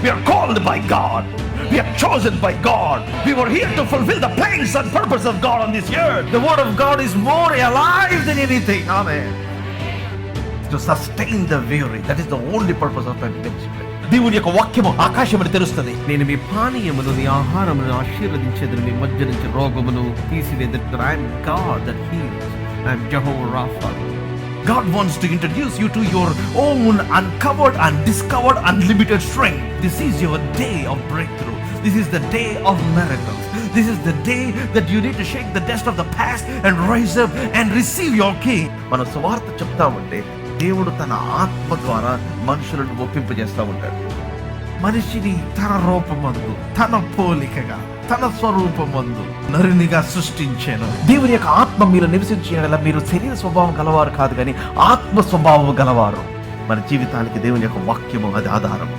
We are called by God. We are chosen by God. We were here to fulfill the plans and purpose of God on this earth. The word of God is more alive than anything. Amen. To sustain the weary. That is the only purpose of my ministry. దేవుని యొక్క వాక్యము ఆకాశమును తెరుస్తుంది. నేను మీ పానీయమును మీ ఆహారమును ఆశీర్వదించేదని మీ మధ్య నుంచి రోగమును తీసివేదను. I am God that heals. I am Jehovah Rapha. God wants to introduce you to your own uncovered and discovered unlimited strength. This is your day of breakthrough. This is the day of miracles. This is the day that you need to shake the dust of the past and rise up and receive your king. మన సువార్త చెప్తా ఉంటే దేవుడు తన ఆత్మ ద్వారా మనుషులను ఒప్పింపజేస్తూ ఉంటాడు. మనిషిని తన రూపమందు, తన పోలికగా, తన స్వరూపమందు నరునిగా సృష్టించాను. దేవుని యొక్క ఆత్మ మీరు నివసించేలా మీరు శరీర స్వభావం గలవారు కాదు, కానీ ఆత్మ స్వభావం గలవారు. మన జీవితానికి దేవుని యొక్క వాక్యము అది ఆధారం.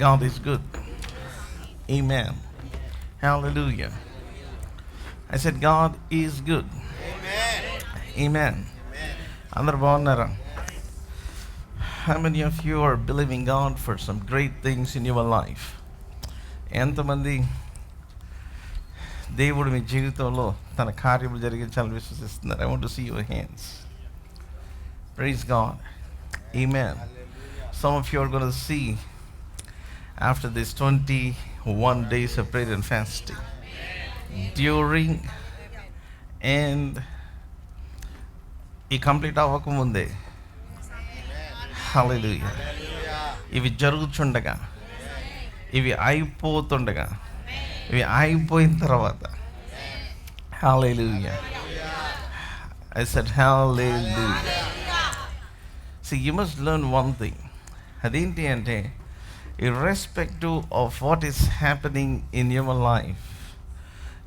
God is good. Amen. Hallelujah. I said God is good. Amen. Amen. అందరు బాగున్నారా? How many of you are believing God for some great things in your life? ఎంతమంది దేవుడు మీ జీవితంలో తన కార్యములు జరిగించాలని విశ్వసిస్తున్నారు? I want to see your hands. Praise God. Amen. Some of you are going to see after this 21 days of prayer and fasting, during and ఈ complete అవ్వకముందే, హల్లెలూయా, ఇవి జరుగుతుండగా, ఇవి అయిపోతుండగా, ఇవి అయిపోయిన తర్వాత, హల్లెలూయా, I said hallelujah. See, you must learn one thing. అదేంటి అంటే, irrespective of what is happening in your life,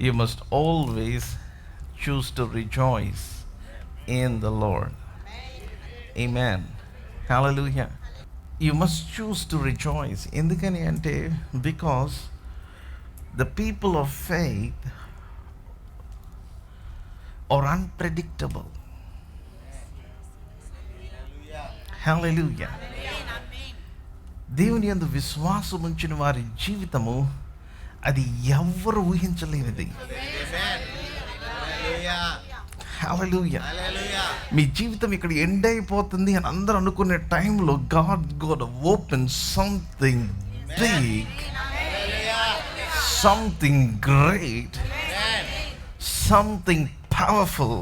you must always choose to rejoice in the Lord. Amen. Hallelujah. You must choose to rejoice. Endukani ante, because the people of faith are unpredictable. Hallelujah. దేవుని యందు విశ్వాసం ఉంచిన వారి జీవితము అది ఎవ్వరు ఊహించలేనిది. హల్లెలూయా. మీ జీవితం ఇక్కడ ఎండ్ అయిపోతుంది అని అందరూ అనుకునే టైంలో God gonna open something big, something great, something powerful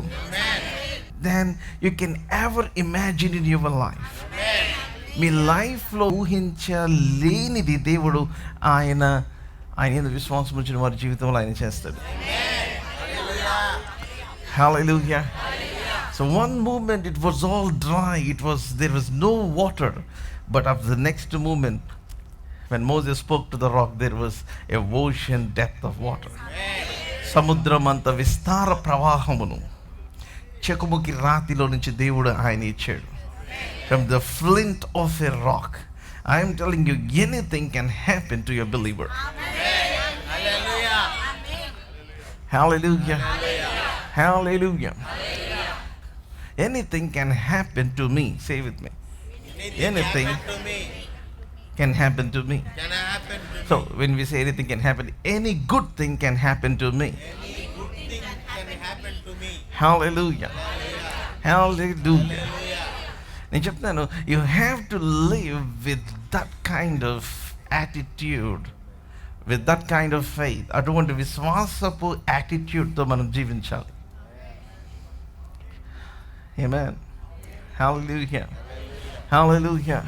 than you can ever imagine in your life. మీ లైఫ్లో ఊహించలేనిది దేవుడు ఆయన విశ్వాసం ఉంచిన వారి జీవితంలో ఆయన చేస్తాడు. Hallelujah. So one moment it was all dry, there was no water, but after the next moment when Moses spoke to the rock, there was a ocean depth of water. సముద్రమంత విస్తార ప్రవాహమును చెకుముకి రాతిలో నుంచి దేవుడు ఆయన ఇచ్చాడు. From the flint of a rock. I am telling you, anything can happen to your believer. Hallelujah. Hallelujah. Hallelujah. Anything can happen to me. Say with me. Anything can happen to me. So when we say anything can happen, any good thing can happen to me. Hallelujah. Hallelujah. నేను చెప్తాను, you have to live with that kind of attitude, with that kind of faith. అటువంటి విశ్వాసపు యాటిట్యూడ్తో మనం జీవించాలి. ఆమేన్. Hallelujah. Hallelujah.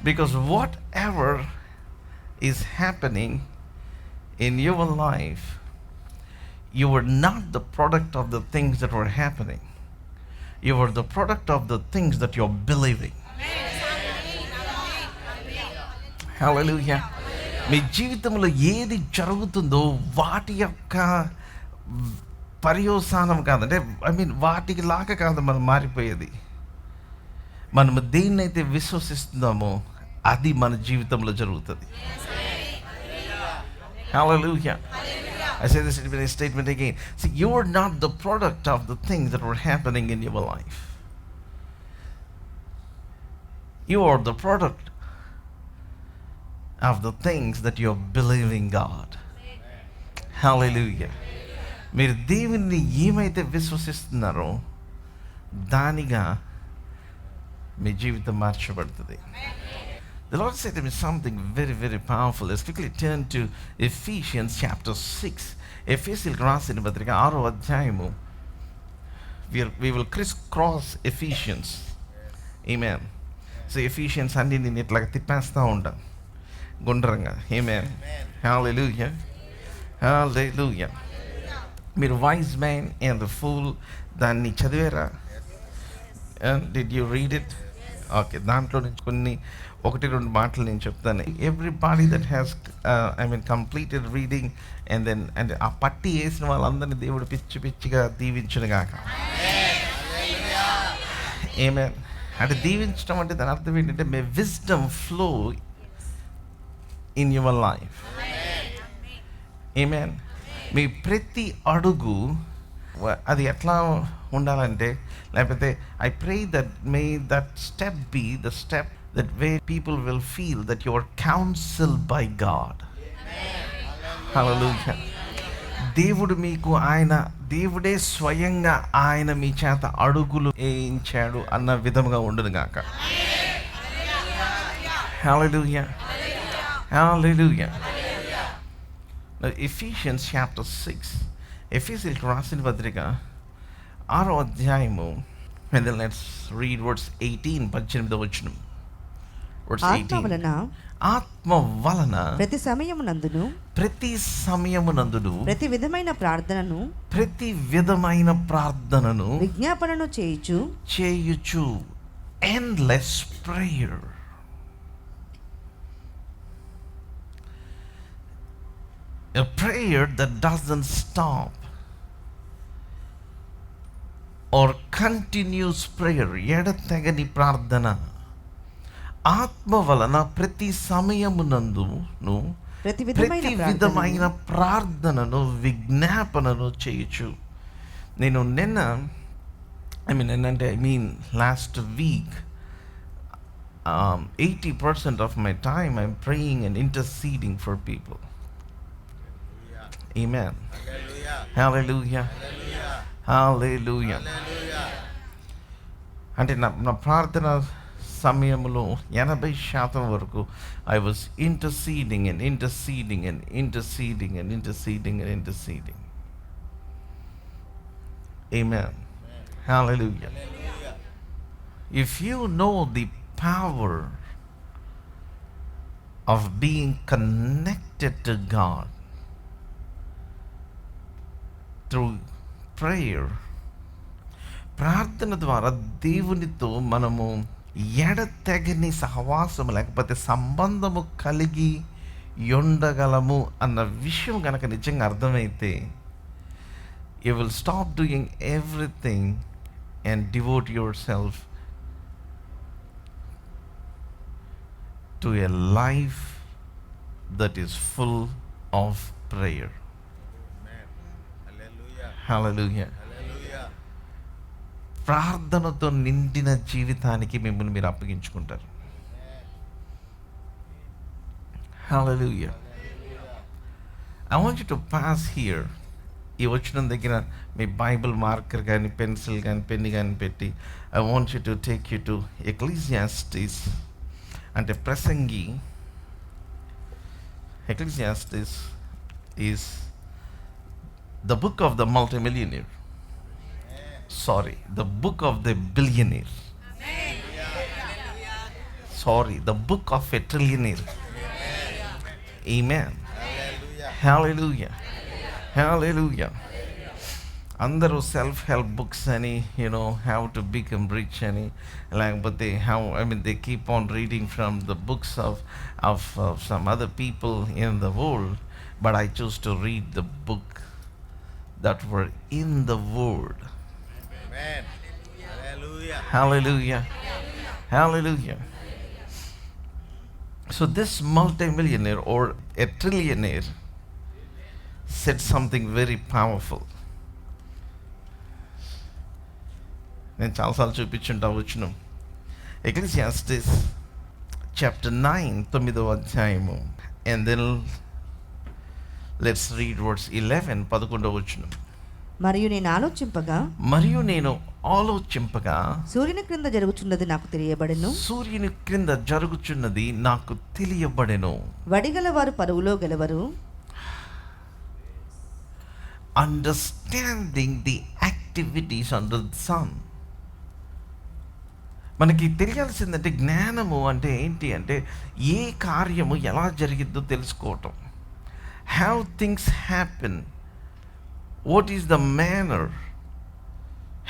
Because whatever is happening in your life, you are not the product of the things that were happening. You are the product of the things that you're believing. Hallelujah. మీ జీవితంలో ఏది జరుగుతుందో వాటి యొక్క పర్యవసానం కాదంటే, వాటికి లాగా కాదు మనం మారిపోయేది. మనము దేన్నైతే విశ్వసిస్తున్నామో అది మన జీవితంలో జరుగుతుంది. Hallelujah. I say this statement again. See, you are not the product of the things that were happening in your life. You are the product of the things that you're believing God. Hallelujah. మీరు దేవుని ఏమైతే విశ్వసిస్తున్నారో దానిగా మీ జీవితం మార్చబడుతుంది. The Lord said to me something very, very powerful. Let's quickly turn to Ephesians chapter 6. ఎఫెసీయులకు రాసిన పత్రిక 6వ అధ్యాయము. We will crisscross Ephesians. Amen. So Ephesians అన్ని నేను ఇట్లాగా తిప్పేస్తూ ఉంటాను గుండ్రంగా. Amen. Hallelujah. Hallelujah. మీరు wise man and the fool దాన్ని చదివారా? Did you read it? Okay, దాంట్లో నుంచి కొన్ని 1-2 మాటలు నేను చెప్తాను. Everybody that has completed reading and ఆ పట్టి వేసిన వాళ్ళందరినీ దేవుడు పిచ్చి పిచ్చిగా దీవించును గాక. ఆమేన్. అంటే దీవించడం అంటే దాని అర్థం ఏంటంటే may wisdom flow in your life. Amen. మీ ప్రతి అడుగు అది ఎట్లా ఉండాలంటే, లేకపోతే I pray that may that step be the step that way people will feel that you are counselled by God. Hallelujah. దేవుడు మీకు దేవుడే స్వయంగా ఆయన మీ చేత అడుగులు వేయించాడు అన్న విధముగా ఉండును గాక. హల్లెలూయా. హల్లెలూయా. Ephesians chapter 6. ఎఫెసీయులకు రాసిన పత్రిక 6వ అధ్యాయము. And then let's read verse 18. 18వ వచనం. Verse 18. ఆత్మ వలన ప్రతి సమయమునందును ప్రతి విధమైన ప్రార్థనను విజ్ఞాపనను చేయుచు endless prayer. A prayer that doesn't stop, or continuous prayer, ఎడతెగని ప్రార్థన. ఆత్మ వలన ప్రతి సమయమునందును ప్రతి విధమైన ప్రార్థనను విజ్ఞాపనను చేయుచు. నేను last week 80% of my time I'm praying and interceding for people. Amen. Hallelujah. Hallelujah. అంటే నా ప్రార్థన సమయంలో 80% వరకు I was interceding. Amen. Hallelujah. If you know the power of being connected to God through prayer, ప్రార్థన ద్వారా దేవునితో మనము ఎడతెగని సహవాసము లేకపోతే సంబంధము కలిగి ఉండగలము అన్న విషయం కనుక నిజంగా అర్థమైతే, you will stop doing everything and devote yourself to a life that is full of prayer. Hallelujah. ప్రార్థనతో నిండిన జీవితానికి మిమ్మల్ని మీరు అప్పగించుకుంటారు. Hallelujah. I want you to pass here. ఈ వచ్చిన దగ్గర మీ బైబిల్ మార్కర్ కానీ పెన్సిల్ కానీ పెన్ కానీ పెట్టి I want you to take you to Ecclesiastes. అంటే ప్రసంగి. Ecclesiastes is the book of the multimillionaire. Sorry, the book of the billionaire. Sorry, the book of a trillionaire. Amen. Hallelujah. Hallelujah. అందరూ self help books అని how to become rich అని, లేకపోతే they keep on reading from the books of some other people in the world, but I choose to read the book that were in the word. Amen. Hallelujah. Hallelujah. Hallelujah. So this multimillionaire or a trillionaire said something very powerful. నేను చాలాసార్లు చూపించుంటా వచ్చిన Ecclesiastes chapter 9, 9వ అధ్యాయము. And then let's read verse 11, 11వ వచనం. మరియు నేను ఆలోచింపగా సూర్యుని క్రింద జరుగుచున్నది నాకు తెలియబడెను. వడిగలవారు పరువులో గెలవరు. Understanding the activities under the sun. మనకి తెలియాల్సిందంటే జ్ఞానము అంటే ఏంటి అంటే ఏ కార్యము ఎలా జరిగిద్దో తెలుసుకోవటం. How things happen. What is the manner?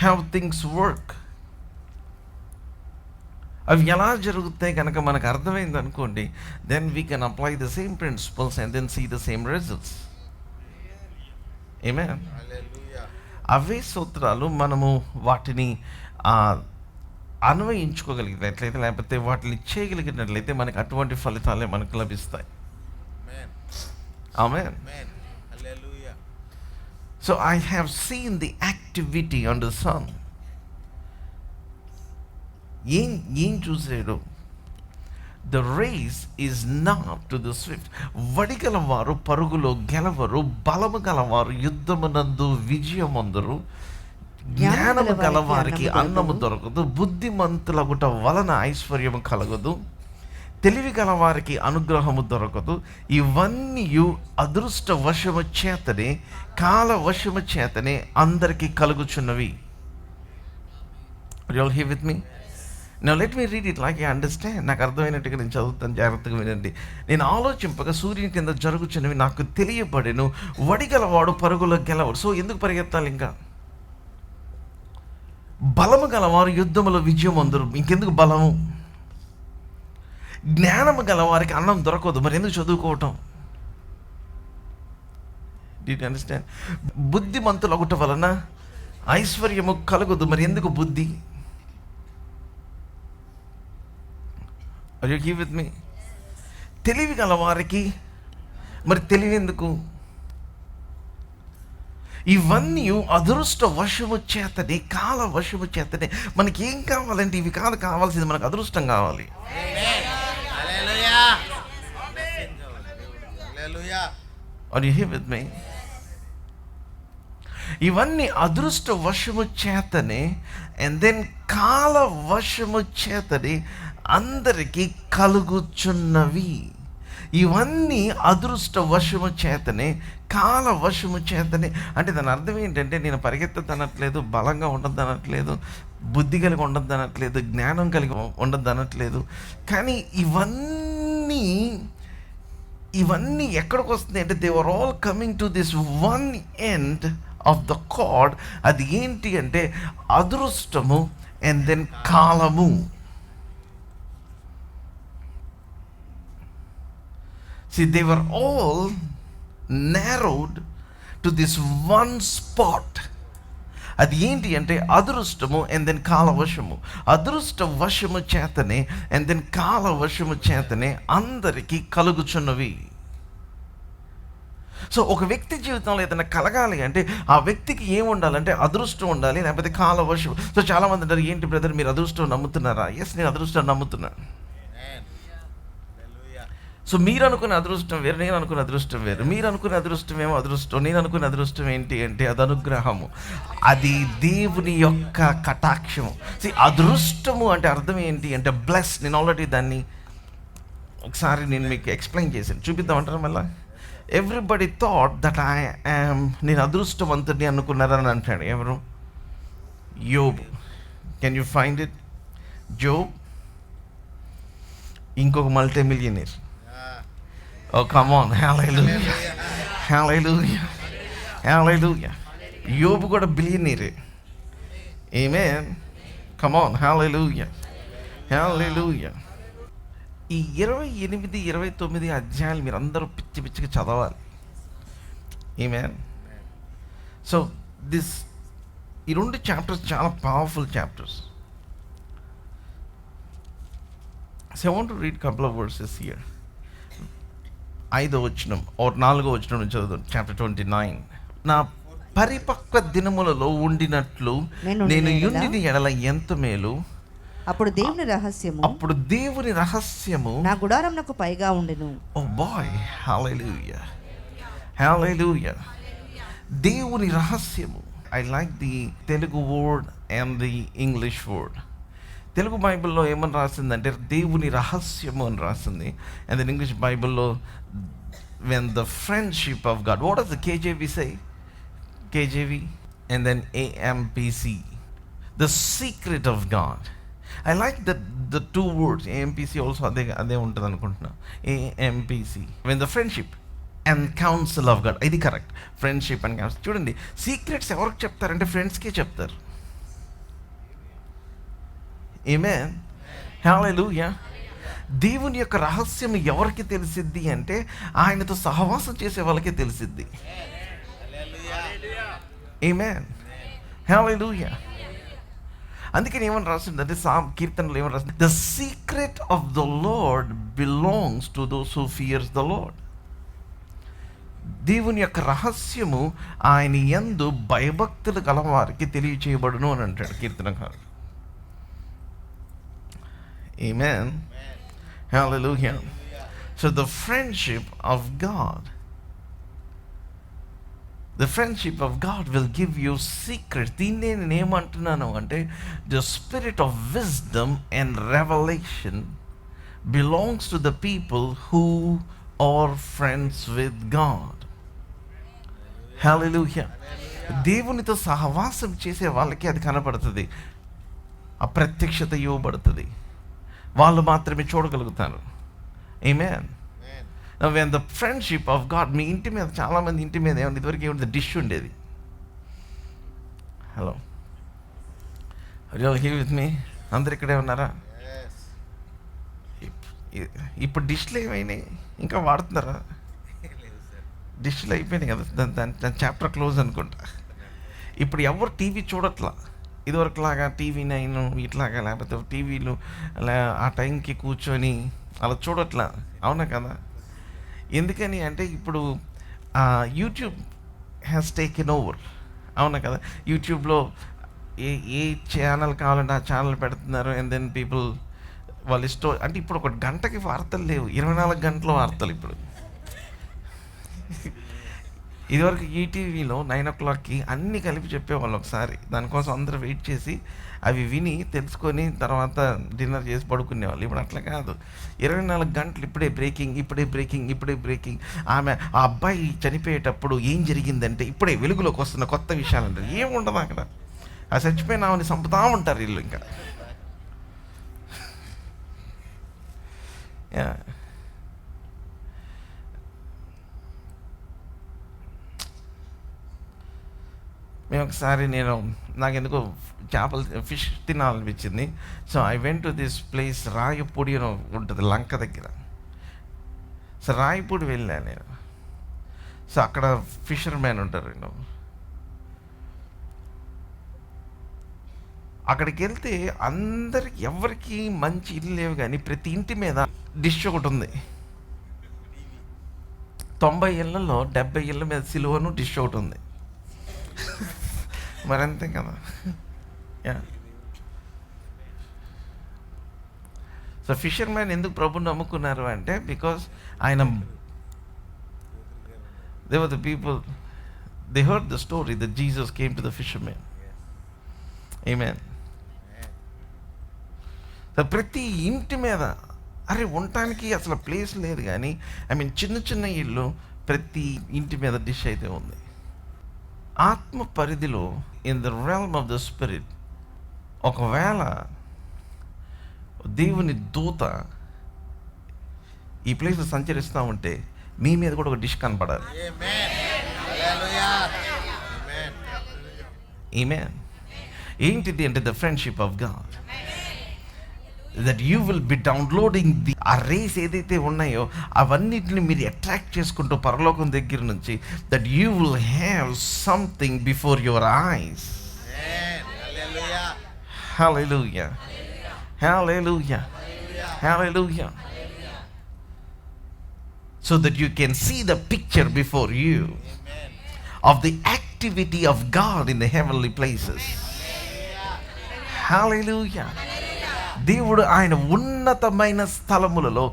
How things work. అవి ఎలా జరుగుతాయి కనుక మనకు అర్థమైంది అనుకోండి, then we can apply the same principles and then see the same results. Amen. అవే సూత్రాలు మనము వాటిని అన్వయించుకోగలిగినట్లయితే, లేకపోతే వాటిని చేయగలిగినట్లయితే మనకు అటువంటి ఫలితాలే మనకు లభిస్తాయి. Amen. So I have seen the activity under the sun. ఏం చూసాడు? The race is not to the swift. వడిగలవారు పరుగులో గెలవరు, బలము గలవారు యుద్ధమునందు విజయమందరు. జ్ఞానము గలవారికి అన్నము దొరకదు, బుద్ధిమంతులగుట వలన ఐశ్వర్యము కలగదు, తెలివి గలవారికి అనుగ్రహము దొరకదు. ఇవన్నీ అదృష్ట వశము చేతనే, కాల వశము చేతనే అందరికీ కలుగుచున్నవి. You all here with me? Now let me read it like I understand. నాకు అర్థమైనట్టుగా నేను చదువుతాను, జాగ్రత్తగా వినండి. నేను ఆలోచింపగా సూర్యుని కింద జరుగుచున్నవి నాకు తెలియబడెను, వడిగలవాడు పరుగులో గెలవడు. సో ఎందుకు పరిగెత్తాలి? ఇంకా బలము గలవారు యుద్ధములో విజయం అందరు. ఇంకెందుకు బలము? జ్ఞానము గలవారికి అన్నం దొరకదు, మరి ఎందుకు చదువుకోవటం? Did you understand? బుద్ధిమంతులు ఒకటి వలన ఐశ్వర్యము కలుగదు, మరి ఎందుకు బుద్ధి? Are you here with me? తెలివి గలవారికి మరి తెలివి ఎందుకు? ఇవన్నీ అదృష్ట వశము చేతనే, కాల వశము చేతనే. మనకి ఏం కావాలంటే ఇవి కాదు కావాల్సింది, మనకు అదృష్టం కావాలి. Are you here with me? ఇవన్నీ అదృష్ట వశము చేతనే, అండ్ దెన్ కాల వశము చేతనే అందరికీ కలుగుచున్నవి. ఇవన్నీ అదృష్ట వశము చేతనే, కాల వశము చేతనే. అంటే దాని అర్థం ఏంటంటే నేను పరిగెత్తదనట్లేదు, బలంగా ఉండద్దనట్లేదు, బుద్ధి కలిగి ఉండద్దనట్లేదు, జ్ఞానం కలిగి ఉండద్దనట్లేదు. కానీ ఇవన్నీ ఎక్కడికి వస్తుంది అంటే they are all coming to this one end of the card. అది ఏంటి అంటే అదృష్టము అండ్ దెన్ కాలము. See, they were all narrowed to this one spot. అది ఏంటి అంటే అదృష్టము అండ్ దెన్ కాలవశము. అదృష్ట వశము చేతనే అండ్ దెన్ కాలవశము చేతనే అందరికీ కలుగుచున్నవి. సో ఒక వ్యక్తి జీవితంలో ఏదైనా కలగాలి అంటే ఆ వ్యక్తికి ఏం ఉండాలంటే అదృష్టం ఉండాలి, లేకపోతే కాలవశం. సో చాలామంది అంటారు, ఏంటి బ్రదర్ మీరు అదృష్టం నమ్ముతున్నారా? ఎస్, నేను అదృష్టం నమ్ముతున్నాను. సో మీరు అనుకునే అదృష్టం వేరు, నేను అనుకునే అదృష్టం వేరు. మీరు అనుకునే అదృష్టం ఏమో అదృష్టం, నేను అనుకునే అదృష్టం ఏంటి అంటే అది అనుగ్రహము, అది దేవుని యొక్క కటాక్షము. అదృష్టము అంటే అర్థం ఏంటి అంటే బ్లెస్. నేను ఆల్రెడీ దాన్ని ఒకసారి నేను మీకు ఎక్స్ప్లెయిన్ చేశాను, చూపిద్దామంటారా మళ్ళీ? ఎవ్రీబడి థాట్ దట్ నేను అదృష్టవంతుడిని అనుకున్నారని అంటాడు. ఎవరు? యోబు. Can you find it? Job ఇంకొక multi millionaire. Oh, come on. Hallelujah. Hallelujah. Hallelujah. యోబు కూడా బిలియనీరే. Amen. Come on. Hallelujah. Hallelujah. ఈ 28, 29 అధ్యాయాలు మీరు అందరూ పిచ్చి పిచ్చిగా చదవాలి. Amen. So ఈ 2 చాప్టర్స్ చాలా powerful chapters. So I want to read a couple of verses here. 5వ వచనం or 4వ వచనం నుంచి చదువు. చాప్టర్ 29. నా పరిపక్వ దినములలో ఉండినట్లు నేను యుండిని ఎడల ఎంత మేలు, అప్పుడు దేవుని రహస్యము నా గుడారమునకు పైగా ఉండెను. Oh boy, hallelujah, hallelujah. దేవుని రహస్యము. I like the Telugu word and the English word. Telugu బైబిల్లో ఏమని రాసిందంటే దేవుని రహస్యము అని రాసింది. అండ్ దెన్ ఇంగ్లీష్ బైబిల్లో when the friendship of God. What does the KJV say? KJV and then AMPC. The secret of God. I like the two words. AMPC also అదే ఉంటుంది అనుకుంటున్నా. AMPC. When the friendship and counsel of God. ఇది correct. Friendship and council. చూడండి, secrets ఎవరికి చెప్తారంటే ఫ్రెండ్స్కే చెప్తారు. ఆమేన్, హల్లెలూయా. దేవుని యొక్క రహస్యం ఎవరికి తెలిసిద్ది అంటే ఆయనతో సహవాసం చేసే వాళ్ళకే తెలిసిద్ది. ఆమేన్, హల్లెలూయా. అందుకని ఏమని రాసిందంటే కీర్తనలో ఏమని రాసింది? The secret of the lord belongs to those who fears the lord. దేవుని యొక్క రహస్యము ఆయన యందు భయభక్తులు గలవారికి తెలియచేయబడును అని అంటాడు కీర్తనకారుడు. ఆమేన్, hallelujah. So the friendship of God, the friendship of God will give you secrets. దీన్ని నేను ఏమంటున్నాను అంటే the spirit of wisdom and revelation belongs to the people who are friends with God. Hallelujah. దేవునితో సహవాసం చేసే వాళ్ళకి అది కనబడుతుంది, అప్రత్యక్షత ఇవ్వబడుతుంది, వాళ్ళు మాత్రమే చూడగలుగుతారు. ఆమేన్. when the friendship of God, మీ ఇంటి మీద చాలామంది ఇంటి మీద ఏమన్నా ఇదివరకు ఏముంది? డిష్ ఉండేది. Hello, here with me? అందరు ఇక్కడే ఉన్నారా? ఇప్పుడు డిష్లు ఏమైనాయి? ఇంకా వాడుతున్నారా? డిష్లు అయిపోయినాయి కదా, దాని చాప్టర్ క్లోజ్ అనుకుంటా. ఇప్పుడు ఎవరు టీవీ చూడట్లా. ఇదివరకులాగా టీవీ 9 ఇట్లాగా, లేకపోతే టీవీలు అలా ఆ టైంకి కూర్చొని అలా చూడట్లా. అవునా కదా? ఎందుకని అంటే ఇప్పుడు యూట్యూబ్ హ్యాస్ టేకెన్ ఓవర్. అవునా కదా? యూట్యూబ్లో ఏ ఛానల్ కావాలంటే ఆ ఛానల్ పెడుతున్నారు. అండ్ దెన్ పీపుల్ వాళ్ళు ఇష్టం అంటే ఇప్పుడు ఒక గంటకి వార్తలు లేవు, 24 గంటల వార్తలు ఇప్పుడు. ఇదివరకు ఈటీవీలో 9 o'clockకి అన్నీ కలిపి చెప్పేవాళ్ళు ఒకసారి. దానికోసం అందరూ వెయిట్ చేసి అవి విని తెలుసుకొని తర్వాత డిన్నర్ చేసి పడుకునేవాళ్ళు. ఇప్పుడు అట్లా కాదు, 24 గంటలు ఇప్పుడే బ్రేకింగ్, ఇప్పుడే బ్రేకింగ్, ఇప్పుడే బ్రేకింగ్. ఆ అబ్బాయి చనిపోయేటప్పుడు ఏం జరిగిందంటే ఇప్పుడే వెలుగులోకి వస్తున్న కొత్త విషయాలు అంటారు. ఏముండదు అక్కడ, ఆ చచ్చిపోయిన ఆమెని చంపుతా ఉంటారు వీళ్ళు. ఇంకా మేము ఒకసారి నాకు ఎందుకో ఫిష్ తినాలనిపించింది. So I went to this place, Rayapudi అని ఉంటుంది లంక దగ్గర. సో రాయపూడి వెళ్ళాను నేను. సో అక్కడ ఫిషర్ మ్యాన్ ఉంటారు. అక్కడికి వెళ్తే అందరికి ఎవరికి మంచి ఇల్లు లేవు, కానీ ప్రతి ఇంటి మీద డిష్ ఒకటి ఉంది. 90 ఇళ్లలో 70 ఇళ్ళ మీద సిలువను డిష్ ఒకటి ఉంది. మరంతే కదా. సో ఫిషర్ మ్యాన్ ఎందుకు ప్రభుని నమ్ముకున్నారు అంటే బికాస్ ఆయన they were the people, they heard the story that Jesus came to the fishermen. Amen. So ప్రతి ఇంటి మీద అరే ఉండటానికి అసలు ప్లేస్ లేదు, కానీ చిన్న చిన్న ఇల్లు ప్రతి ఇంటి మీద డిష్ అయితే ఉంది. ఆత్మ పరిధిలో in the realm of the spirit ఒకవేళ దేవుని దూత ఈ ప్లేస్లో సంచరిస్తూ ఉంటే మీ మీద కూడా ఒక డిష్ కనపడాలి. ఆమేన్. ఏంటిది అంటే the friendship of God, that you will be downloading the ఆ రేస్ ఏదైతే ఉన్నాయో అవన్నిటిని మీరు అట్రాక్ట్ చేసుకుంటూ పరలోకం దగ్గర నుంచి, that you will have something before your eyes. Hallelujah, hallelujah, hallelujah. So that you can see the picture before you of the activity of God in the heavenly places. Hallelujah. దేవుడు ఆయన ఉన్నతమైన స్థలములలో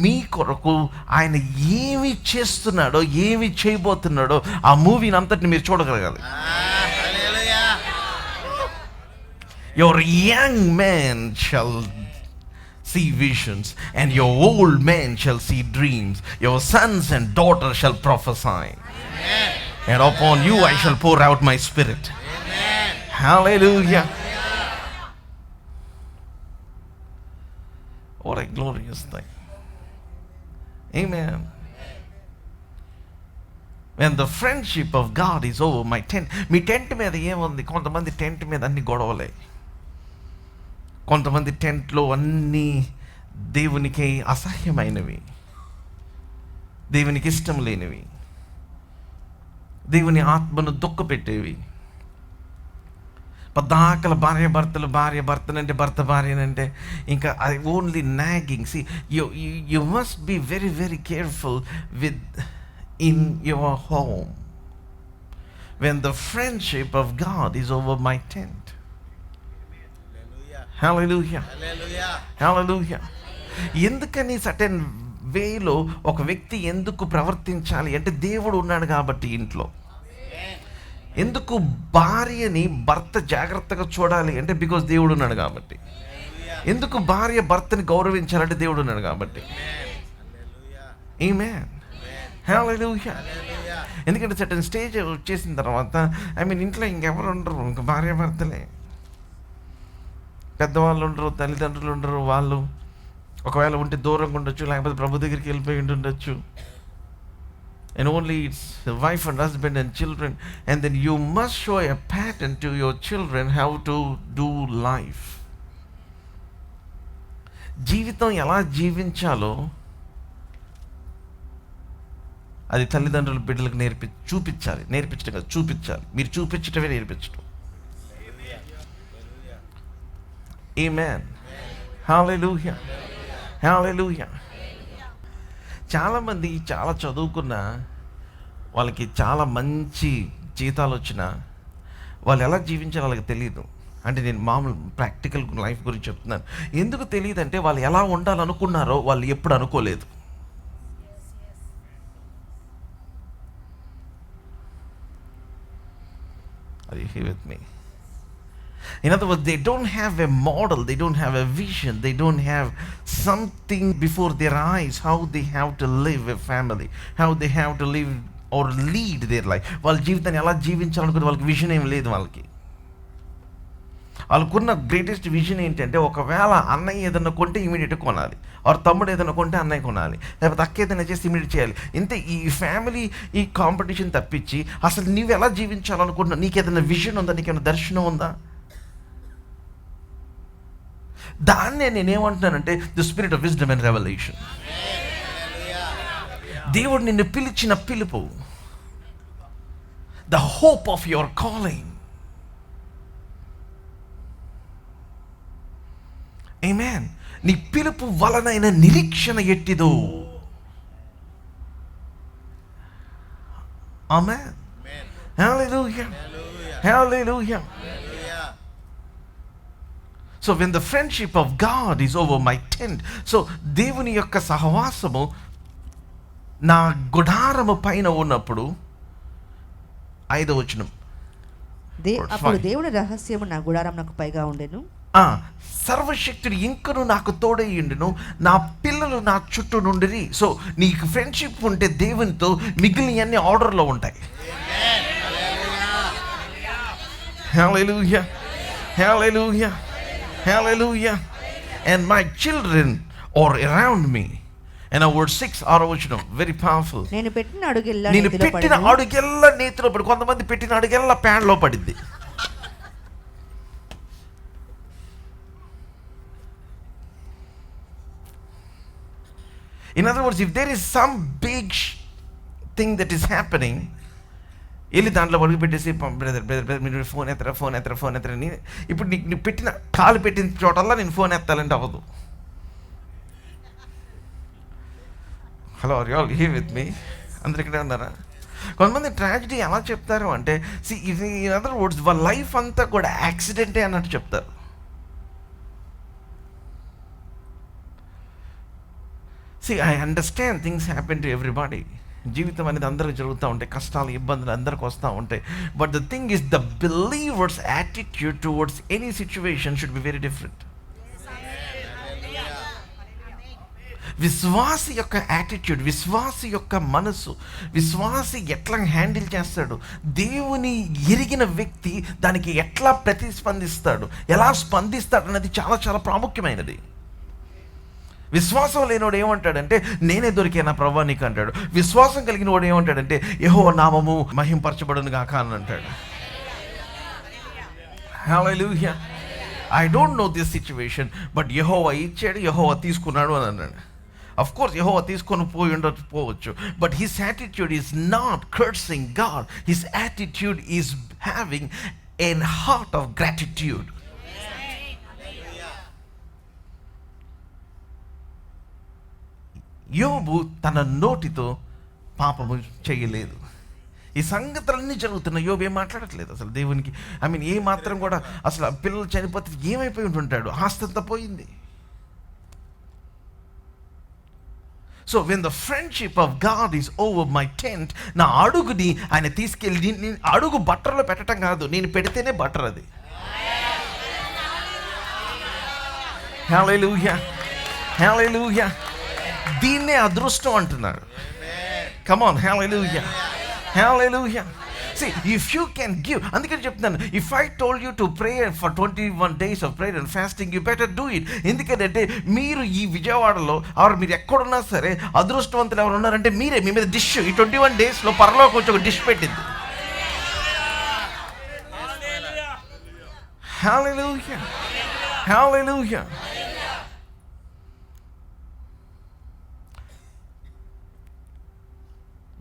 మీ కొరకు ఆయన ఏమి చేస్తున్నాడో, ఏమి చేయబోతున్నాడో ఆ మూవీని అంతటిని మీరు చూడగలగాలి. Your young man shall see visions, and your old man shall see dreams. Your sons and daughters shall prophesy. Amen. And upon you I shall pour out my spirit. Amen. Hallelujah. What a glorious thing. Amen. When the friendship of God is over my tent. Me tent మీద ఏముంది? కొంతమంది tent మీద అన్ని గొడవలే. కొంతమంది టెంట్లో అన్నీ దేవునికి అసహ్యమైనవి, దేవునికి ఇష్టం లేనివి, దేవుని ఆత్మను దుఃఖపెట్టేవి. పద్దాకల భార్య భర్తనంటే భర్త భార్యనంటే ఇంకా అది only nagging. See you must be very very careful with in your home when the friendship of God is over my tent. Hallelujah, hallelujah. ఎందుకని సర్టెన్ వేలో ఒక వ్యక్తి ఎందుకు ప్రవర్తించాలి అంటే దేవుడు ఉన్నాడు కాబట్టి ఇంట్లో. ఎందుకు భార్యని భర్త జాగ్రత్తగా చూడాలి అంటే బికాజ్ దేవుడు ఉన్నాడు కాబట్టి. ఎందుకు భార్య భర్తని గౌరవించాలంటే దేవుడు ఉన్నాడు కాబట్టి. ఆమేన్, హల్లెలూయా. ఎందుకంటే సర్టెన్ స్టేజ్ వచ్చేసిన తర్వాత ఇంట్లో ఇంకెవరు ఉండరు, ఇంక భార్య భర్తలే. పెద్దవాళ్ళు ఉండరు, తల్లిదండ్రులు ఉండరు. వాళ్ళు ఒకవేళ ఉంటే దూరంగా ఉండొచ్చు, లేకపోతే ప్రభు దగ్గరికి వెళ్ళిపోయి ఉండొచ్చు. And only it's wife and husband and children. And then you must show a pattern to your children how to do life. జీవితం ఎలా జీవించాలో అది తల్లిదండ్రుల బిడ్డలకు నేర్పించడం కాదు, చూపించాలి. మీరు చూపించటమే నేర్పించడం. Amen. Hallelujah. Hallelujah. చాలామంది చాలా చదువుకున్న వాళ్ళకి చాలా మంచి జీతాలు వచ్చినా వాళ్ళు ఎలా జీవించాలో వాళ్ళకి తెలియదు. అంటే నేను మామూలు ప్రాక్టికల్ లైఫ్ గురించి చెప్తున్నాను. ఎందుకు తెలియదు అంటే వాళ్ళు ఎలా ఉండాలనుకున్నారో వాళ్ళు ఎప్పుడు అనుకోలేదు. Are you here with me? In other words, they don't have a model, they don't have a vision, they don't have something before their eyes how they have to live a family, how they have to live or lead their life. వాళ్ళ జీవితాన్ని ఎలా జీవించాలనుకునే వాళ్ళకి vision ఏం లేదు. వాళ్ళకున్న greatest vision ఏంటంటే ఒకవేళ అన్నయ్య ఏదైనా కొంటే ఇమీడియట్గా కొనాలి, ఆర్ తమ్ముడు ఏదైనా కొంటే అన్నయ్య కొనాలి, లేకపోతే అక్క ఏదైనా చేసి ఇమీడియట్ చేయాలి. ఇంతే ఈ ఫ్యామిలీ ఈ కాంపిటీషన్ తప్పించి అసలు నువ్వు ఎలా జీవించాలనుకుంటున్నావు? నీకు ఏదైనా విజన్ ఉందా? నీకేమైనా దర్శనం ఉందా? దాన్నే నేనేమంటున్నానంటే the spirit of wisdom and revelation. దేవుడు నిన్ను పిలిచిన పిలుపు, the hope of your calling. Amen. నీ పిలుపు వలనైన నిరీక్షణ ఎట్టిదో. ఆమేన్. Hallelujah, hallelujah. So when the friendship of God is over my tent, so దేవుని యొక్క సహవాసము నా గుడారము పైన ఉన్నప్పుడు 5వ వచనం, అప్పుడు దేవుని రహస్యము నా గుడారమునకు పైగా ఉండెను. సర్వశక్తుడు ఇంకను నాకు తోడై ఉండును, నా పిల్లలు నా చుట్టూ నుండిరి. సో నీకు ఫ్రెండ్షిప్ ఉంటే దేవునితో మిగిలినవన్నీ ఆర్డర్లో ఉంటాయి. హల్లెలూయా, హల్లెలూయా, hallelujah. And my children are around me. And verse 6 ఆరవచనం very powerful. నేను పెట్టిన అడుగెల్లా నేతిలో పడి. కొంతమంది పెట్టిన అడుగెల్లా ప్యాన్ లో పడింది. In other words, if there is some big thing that is happening, వెళ్ళి దాంట్లో పడుగు పెట్టేసి బ్రదర్ మీరు ఫోన్ ఎత్తరా. ఇప్పుడు నీకు పెట్టిన కాలు పెట్టిన చోటల్లా నేను ఫోన్ ఎత్తాలంటే అవ్వదు. Hello, are you all here with me? అందరు ఇక్కడే ఉన్నారా? కొంతమంది ట్రాజడీ ఎలా చెప్తారు అంటే ఇన్ అదర్ వర్డ్స్ వాళ్ళ లైఫ్ అంతా కూడా యాక్సిడెంటే అన్నట్టు చెప్తారు. See, I understand things happen to everybody. జీవితం అనేది అందరికి జరుగుతూ ఉంటాయి, కష్టాలు ఇబ్బందులు అందరికి వస్తూ ఉంటాయి. But the thing is the believers attitude towards any situation should be very different. విశ్వాసి యొక్క యాటిట్యూడ్, విశ్వాసి యొక్క మనసు, విశ్వాసి ఎట్లా హ్యాండిల్ చేస్తాడు, దేవుని ఎరిగిన వ్యక్తి దానికి ఎట్లా ప్రతిస్పందిస్తాడు, ఎలా స్పందిస్తాడు అన్నది చాలా చాలా ప్రాముఖ్యమైనది. విశ్వాసం లేనివాడు ఏమంటాడంటే నేనే దొరికానా ప్రభువా నీకు అంటాడు. విశ్వాసం కలిగిన వాడు ఏమంటాడంటే యెహోవా నామము మహింపరచబడును గాక అని అంటాడు. Hallelujah. I don't know this situation, but యెహోవా ఇచ్చాడు, యెహోవా తీసుకున్నాడు అని అన్నాడు. Of course, యెహోవా తీసుకొని పోవచ్చు, but his attitude is not cursing God. His attitude is having a heart of gratitude. యోబు తన నోటితో పాపము చేయలేదు. ఈ సంగతులన్నీ జరుగుతున్న యోబు ఏం మాట్లాడట్లేదు అసలు దేవునికి. ఏ మాత్రం కూడా అసలు పిల్లలు చనిపోతే ఏమైపోయి ఉంటుంటాడు, ఆస్తంతా పోయింది. So when the friendship of God is over my tent, నా అడుగుని ఆయన తీసుకెళ్ళి అడుగు బట్టర్లో పెట్టడం కాదు, నేను పెడితేనే బట్టర్ అది. హల్లెలూయా, హల్లెలూయా. దీన్నే అదృష్టం అంటున్నాడు. Come on, hallelujah, hallelujah. See, if you can give, అందుకని చెప్తున్నాను, if I told you to pray for 21 days of prayer and fasting, you better do it. ఎందుకంటే మీరు ఈ విజయవాడలో ఆర్ మీరు ఎక్కడున్నా సరే అదృష్టవంతులు ఎవరు ఉన్నారంటే మీరే. మీ మీద డిష్ ఈ 21 డేస్లో పరలోకి వచ్చి ఒక డిష్ పెట్టింది. హల్లెలూయా, హల్లెలూయా.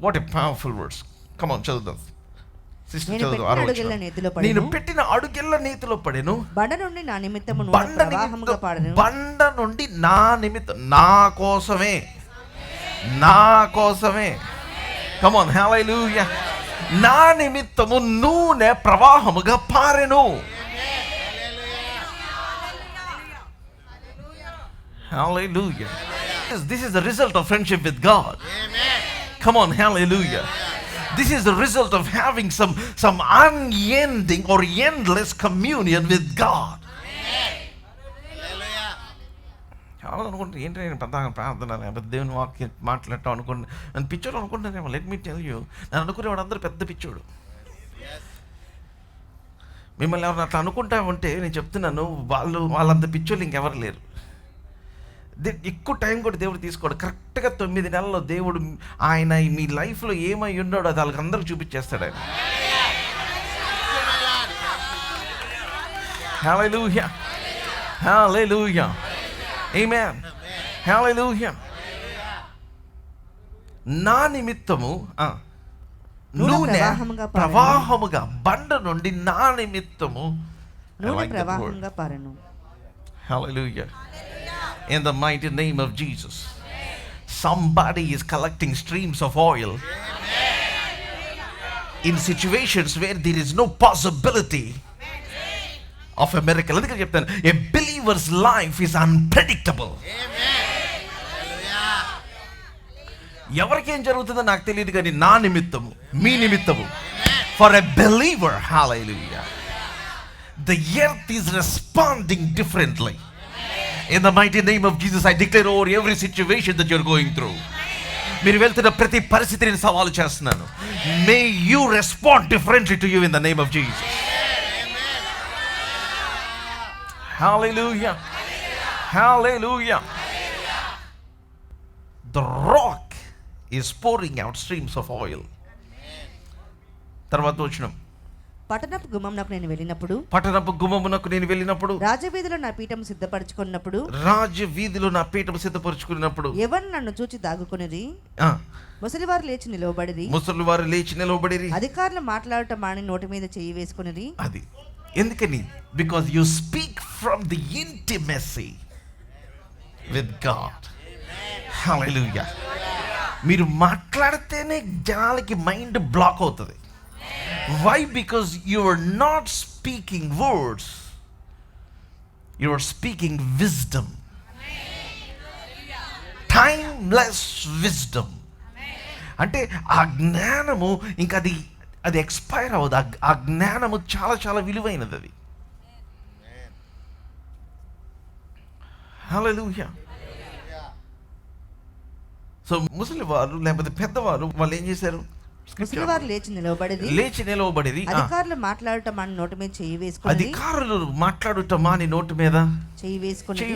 What a powerful verse. Come on, చదువుదాం. నేను పెట్టిన అడుగెల్ల నీతిలో పడెను, బండ నుండి నా నిమిత్తము బండ నుండి నా నిమిత్తం, నా కోసమే, నా కోసమే. కమ్ ఆన్, హల్లెలూయా. నా నిమిత్తము నూనె ప్రవాహముగా పారెను. Hallelujah. This is the result of friendship with God. Come on, hallelujah. This is the result of having some unending or endless communion with God. చాలా అనుకుంటే ఏంటి నేను పెద్ద ప్రార్థన దేవుని వాక్యం మాట్లాడటం అనుకుంటే నన్ను పిచ్చోడు అనుకుంటానేమో. లెట్ మీ టెల్ యూ, నేను అనుకునేవాడు అందరూ పెద్ద పిచ్చోడు. మిమ్మల్ని ఎవరు అట్లా అనుకుంటా ఉంటే నేను చెప్తున్నాను, వాళ్ళంత పిచ్చోళ్ళు ఇంకెవరు లేరు. ఎక్కువ టైం కూడా దేవుడు తీసుకోడు. కరెక్ట్గా 9 నెలల్లో దేవుడు ఆయన మీ లైఫ్లో ఏమై ఉన్నాడో అది వాళ్ళకి అందరూ చూపించేస్తాడు ఆయన. హల్లెలూయా, హల్లెలూయా, ఆమేన్, హల్లెలూయా. నా నిమిత్తము నూనె ప్రవాహముగా బండ నుండి నా నిమిత్తము ప్రవాహంగా పారెను. హల్లెలూయా. In the mighty name of Jesus, somebody is collecting streams of oil in situations where there is no possibility of a miracle. అందుకని చెప్తాను, a believer's life is unpredictable. ఎవరికేం జరుగుతుందో నాకు తెలియదు, కానీ నా నిమిత్తము, మీ నిమిత్తము, for a believer, hallelujah, the earth is responding differently. In the mighty name of Jesus, I declare over every situation that you're going through. మీరు వెళ్తున్న ప్రతి పరిస్థితిని సవాలు చేస్తున్నాను. May you respond differently to you in the name of Jesus. Hallelujah, hallelujah. The rock is pouring out streams of oil. తర్వాత వచ్చిన పట్టణపు గుమ్మమునకు నేను వెళ్ళినప్పుడు, పట్టణపు గుమ్మమునకు నేను వెళ్ళినప్పుడు, రాజవీధిలో నా పీఠం సిద్ధపరచుకున్నప్పుడు, రాజవీధిలో నా పీఠం సిద్ధపరచుకున్నప్పుడు ఎవరు నన్ను చూచి దాగుకొనిరి, ముసలివారు లేచి నిలవబడిరి, ముసలివారు లేచి నిలవబడిరి, అధికారులు మాట్లాడటం మాని నోటి మీద చెయ్యి వేసుకునిరి. అది ఎందుకని? Because you speak from the intimacy with God. Hallelujah. మీరు మాట్లాడితేనే జనాలకి మైండ్ బ్లాక్ అవుతుంది. Why? Because you are not speaking words, you are speaking wisdom. Timeless wisdom. అంటే ఆ జ్ఞానము ఇంకా అది ఎక్స్పైర్ అవ్వదు. ఆ జ్ఞానము చాలా చాలా విలువైనది. అది హల్లెలూయా. సో ముసలి వారు లేకపోతే పెద్దవారు వాళ్ళు ఏం చేశారు? ముసలివారు లేచి నిలవబడేది. అధికారులు మాట్లాడటం మాని నోటి మీద చెయ్యి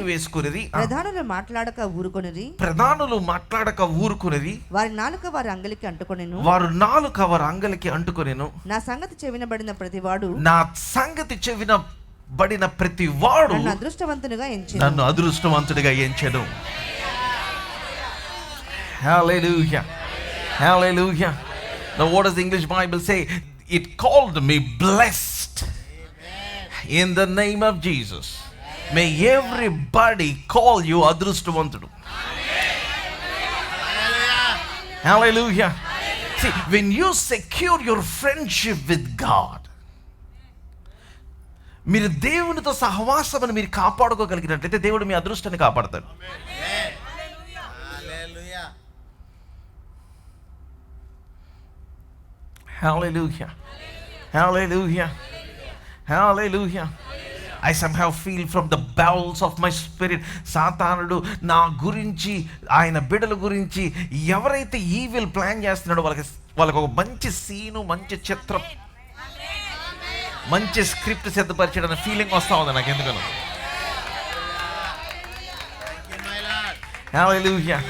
వేసుకునేది. ప్రధానులు మాట్లాడక ఊరుకొనిరి. వారి నాలుక వారి అంగలికి అంటుకొనెను. నా సంగతి చెవినబడిన ప్రతివాడు నన్ను అదృష్టవంతుడిగా ఎంచెను. Hallelujah. Hallelujah. Now what does the English Bible say? It called me blessed. In the name of Jesus. May everybody call you adrustavantudu. Hallelujah. See, when you secure your friendship with God, మీరు దేవునితో సహవాసమును మీరు కాపాడుకోగలిగినట్లయితే దేవుడు మీ అదృష్టాన్ని కాపాడతాడు. Hallelujah. Hallelujah. Hallelujah. I somehow feel from the bowels of my spirit, సాతానుడు నా గురించి, ఆయన బిడ్డల గురించి ఎవరైతే ఈవిల్ ప్లాన్ చేస్తున్నాడో వాళ్ళకి ఒక మంచి సీను, మంచి చిత్రం, మంచి స్క్రిప్ట్ సిద్ధపరిచాడన్న ఫీలింగ్ వస్తా ఉంది నాకు. ఎందుకను? Hallelujah.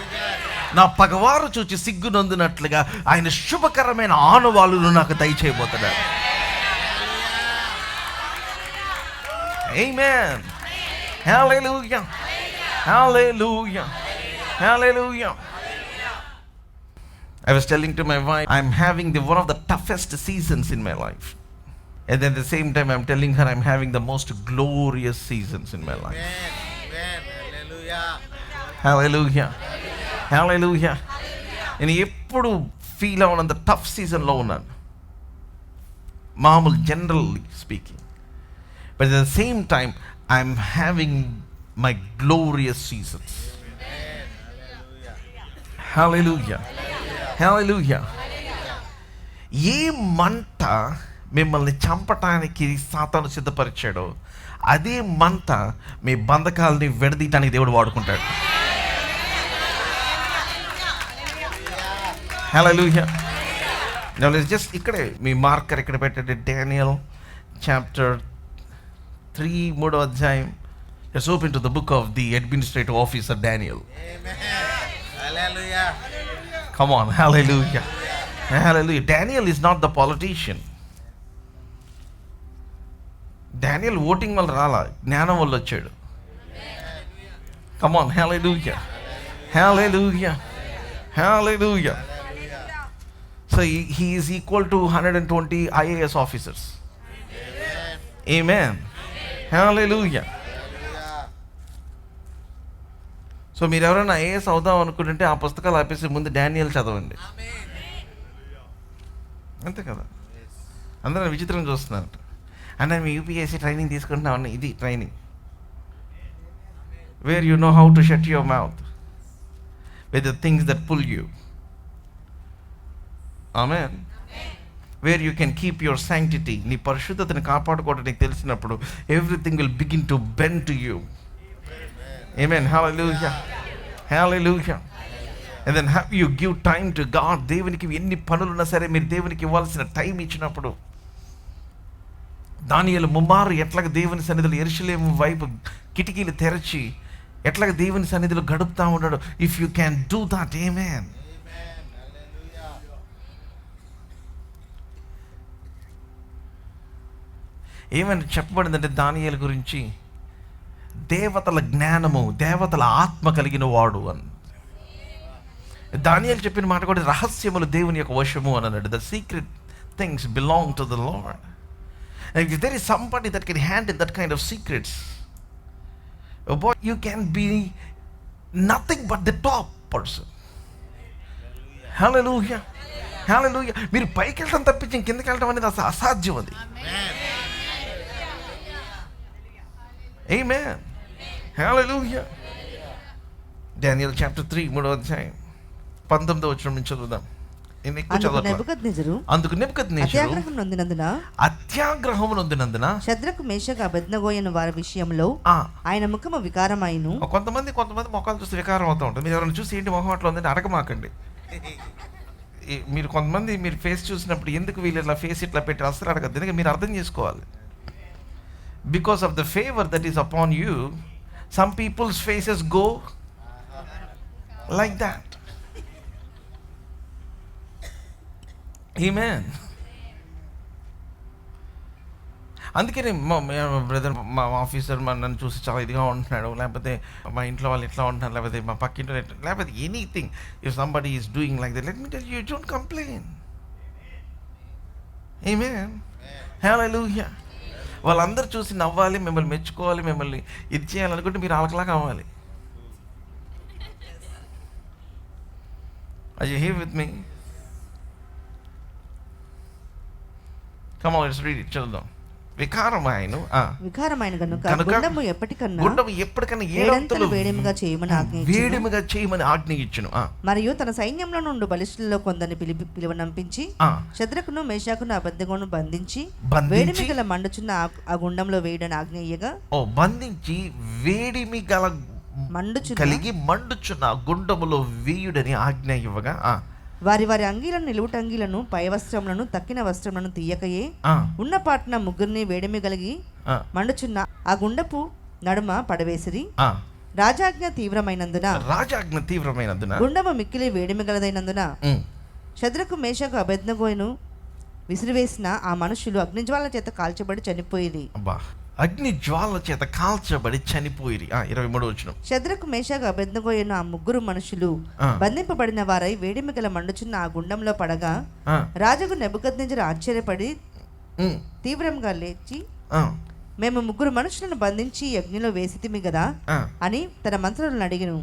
నా పగవారు చూచి సిగ్గునందునట్లుగా ఆయన శుభకరమైన ఆనవాళ్ళను నాకు దయచేయబోతున్నాడు. Amen. Hallelujah. Hallelujah. Hallelujah. I was telling to my wife, I'm having one of the toughest seasons in my life. And then at the same time I'm telling her I'm having the most glorious seasons in my life. Amen. Hallelujah. Hallelujah. నేను ఎప్పుడు feel అవునంత tough సీజన్లో ఉన్నాను, మామూలు generally speaking. But at the same time I'm having my glorious seasons. Hallelujah. Hallelujah. ఏ మంట మిమ్మల్ని చంపటానికి సాతాను సిద్ధపరిచాడో అదే మంట మీ బంధకాలని విడదీయటానికి దేవుడు వాడుకుంటాడు. Hallelujah. Now let's just ikkade me marker ఇక్కడ పెట్టండి. Daniel chapter 3 3వ అధ్యాయం. Let's open to the book of the administrative officer Daniel. Amen. Hallelujah. Come on. Hallelujah. Hallelujah. Daniel is not the politician. Daniel voting వల్ల రాలా, జ్ఞానం వల్ల వచ్చాడు. Come on. Hallelujah. Hallelujah. Hallelujah. So he is equal to 120 IAS officers. Amen. Hallelujah. So మీరు ఎవరైనా IAS అవుదాం అనుకుంటుంటే ఆ పుస్తకాలు ఆపేసి ముందు డానియల్ చదవండి. అంతే కదా. అందరూ విచిత్రం చూస్తున్నారు. అంటే మేము యూపీఎస్సీ ట్రైనింగ్ తీసుకుంటున్నామని. ఇది training where you know how to shut your mouth with the things that pull you. Amen. Where you can keep your sanctity. నీ పరిశుద్ధతను కాపాడుకోవడం నీకు తెలిసినప్పుడు everything will begin to bend to you. Amen. Hallelujah. Hallelujah. And then have you give time to God. దేవునికి ఎన్ని పనులున్నా సరే మీరు దేవునికి ఇవ్వాల్సిన టైం ఇచ్చినప్పుడు, దానియేలు ముమ్మారు ఎట్లాగ దేవుని సన్నిధిలో యెరూషలేము వైపు కిటికీలు తెరచి ఎట్లాగ దేవుని సన్నిధిలో గడుపుతా ఉన్నాడు. If you can do that. Amen. ఏమని చెప్పబడిందంటే దానియేలు గురించి, దేవతల జ్ఞానము, దేవతల ఆత్మ కలిగిన వాడు అని. దానియేలు చెప్పిన మాట కూడా రహస్యములు దేవుని యొక్క వశము అని అన్నాడు. The secret things belong to the lord. And if there is somebody that can handle that kind of secrets, oh boy, you can be nothing but the top person. Hallelujah. Hallelujah. మీరు పైకి వెళ్ళడం తప్పించి కిందకి వెళ్ళడం అనేది అసలు అసాధ్యం. అది Amen. Hallelujah. డానియల్ చాప్టర్ 3 3వ అధ్యాయం 19వ వచనం నుంచి చదువుదాం. అందుకు నెబుకద్నెజరు అత్యాగ్రహం నొందినందున షద్రకు మేషకు అబేద్నెగోయను వారి విషయంలో ఆయన ముఖము వికారమైను. కొంతమంది ముఖాలు చూసి వికారం అవుతూ ఉంటుంది. మీరు ఎవరైనా చూసి ఏంటి ముఖం అట్లా ఉందని అడగమాకండి. మీరు కొంతమంది మీరు ఫేస్ చూసినప్పుడు ఎందుకు వీళ్ళు ఇట్లా ఫేస్ ఇట్లా పెట్టి అసలు అడగద్దు. ఎందుకంటే మీరు అర్థం చేసుకోవాలి. Because of the favour that is upon you, some people's faces go like that. Amen. అందుకని బ్రదర్ మా ఆఫీసర్ నన్ను చూసి చాలా ఇదిగా ఉంటున్నాడు, లేకపోతే మా ఇంట్లో వాళ్ళు ఎట్లా ఉంటున్నారు, లేకపోతే మా పక్కింట్లో లేకపోతే anything, if somebody is doing like that, let me tell you, don't complain. Amen. Hallelujah. వాళ్ళందరూ చూసి నవ్వాలి, మిమ్మల్ని మెచ్చుకోవాలి, మిమ్మల్ని ఇది చేయాలనుకుంటే మీరు వాళ్ళకిలా కావాలి. Are you here with me? Come on, let's read it. చదువుదాం. వికారమైన గనుక గుండము ఎప్పటికన్నా ఏడంతలు వేడిమిగా చేయమని ఆజ్ఞ ఇచ్చును. మరియు తన సైన్యంలో నుండి బలిష్ఠులలో కొందరిని పిలువనంపించి షద్రకును మేషాకును అబేద్నెగోను బంధించి వేడిమి గల మండుచున్న ఆ గుండంలో వేయడని ఆజ్ఞ ఇయ్యగా, బంధించి వేడిమి గల మండుచున్న గుండములో వేయుడని ఆజ్ఞ ఇవ్వగా, వారి వారి అంగీలను నిలువుటంగీలను పై వస్త్రములను తక్కిన వస్త్రములను తీయకయే ఉన్న పాటున ముగ్గురిని వేడిమి కలిగి మండుచున్న ఆ గుండపు నడుమ పడవేసిరి. రాజాజ్ఞ తీవ్రమైనందున గుండము మిక్కిలి వేడిమి గలదైనందున షద్రకు మేషకు అబేద్నెగోను విసిరివేసిన ఆ మనుషులు అగ్నిజ్వాల చేత కాల్చబడి చనిపోయిరి. అగ్ని జ్వాల చేత కాల్చబడి చనిపోయిరి. 23వ వచనం. షద్రకు మేషకు అబేద్నెగోయను ఆ ముగ్గురు మనుషులు బంధింపబడిన వారై వేడిమి గల మండుచున్న ఆ గుండంలో పడగా, రాజుకు నెబుకద్నెజరు ఆశ్చర్యపడి తీవ్రంగా లేచి, మేము ముగ్గురు మనుషులను బంధించి అగ్నిలో వేసితిమి కదా అని తన మంత్రులను అడిగిను.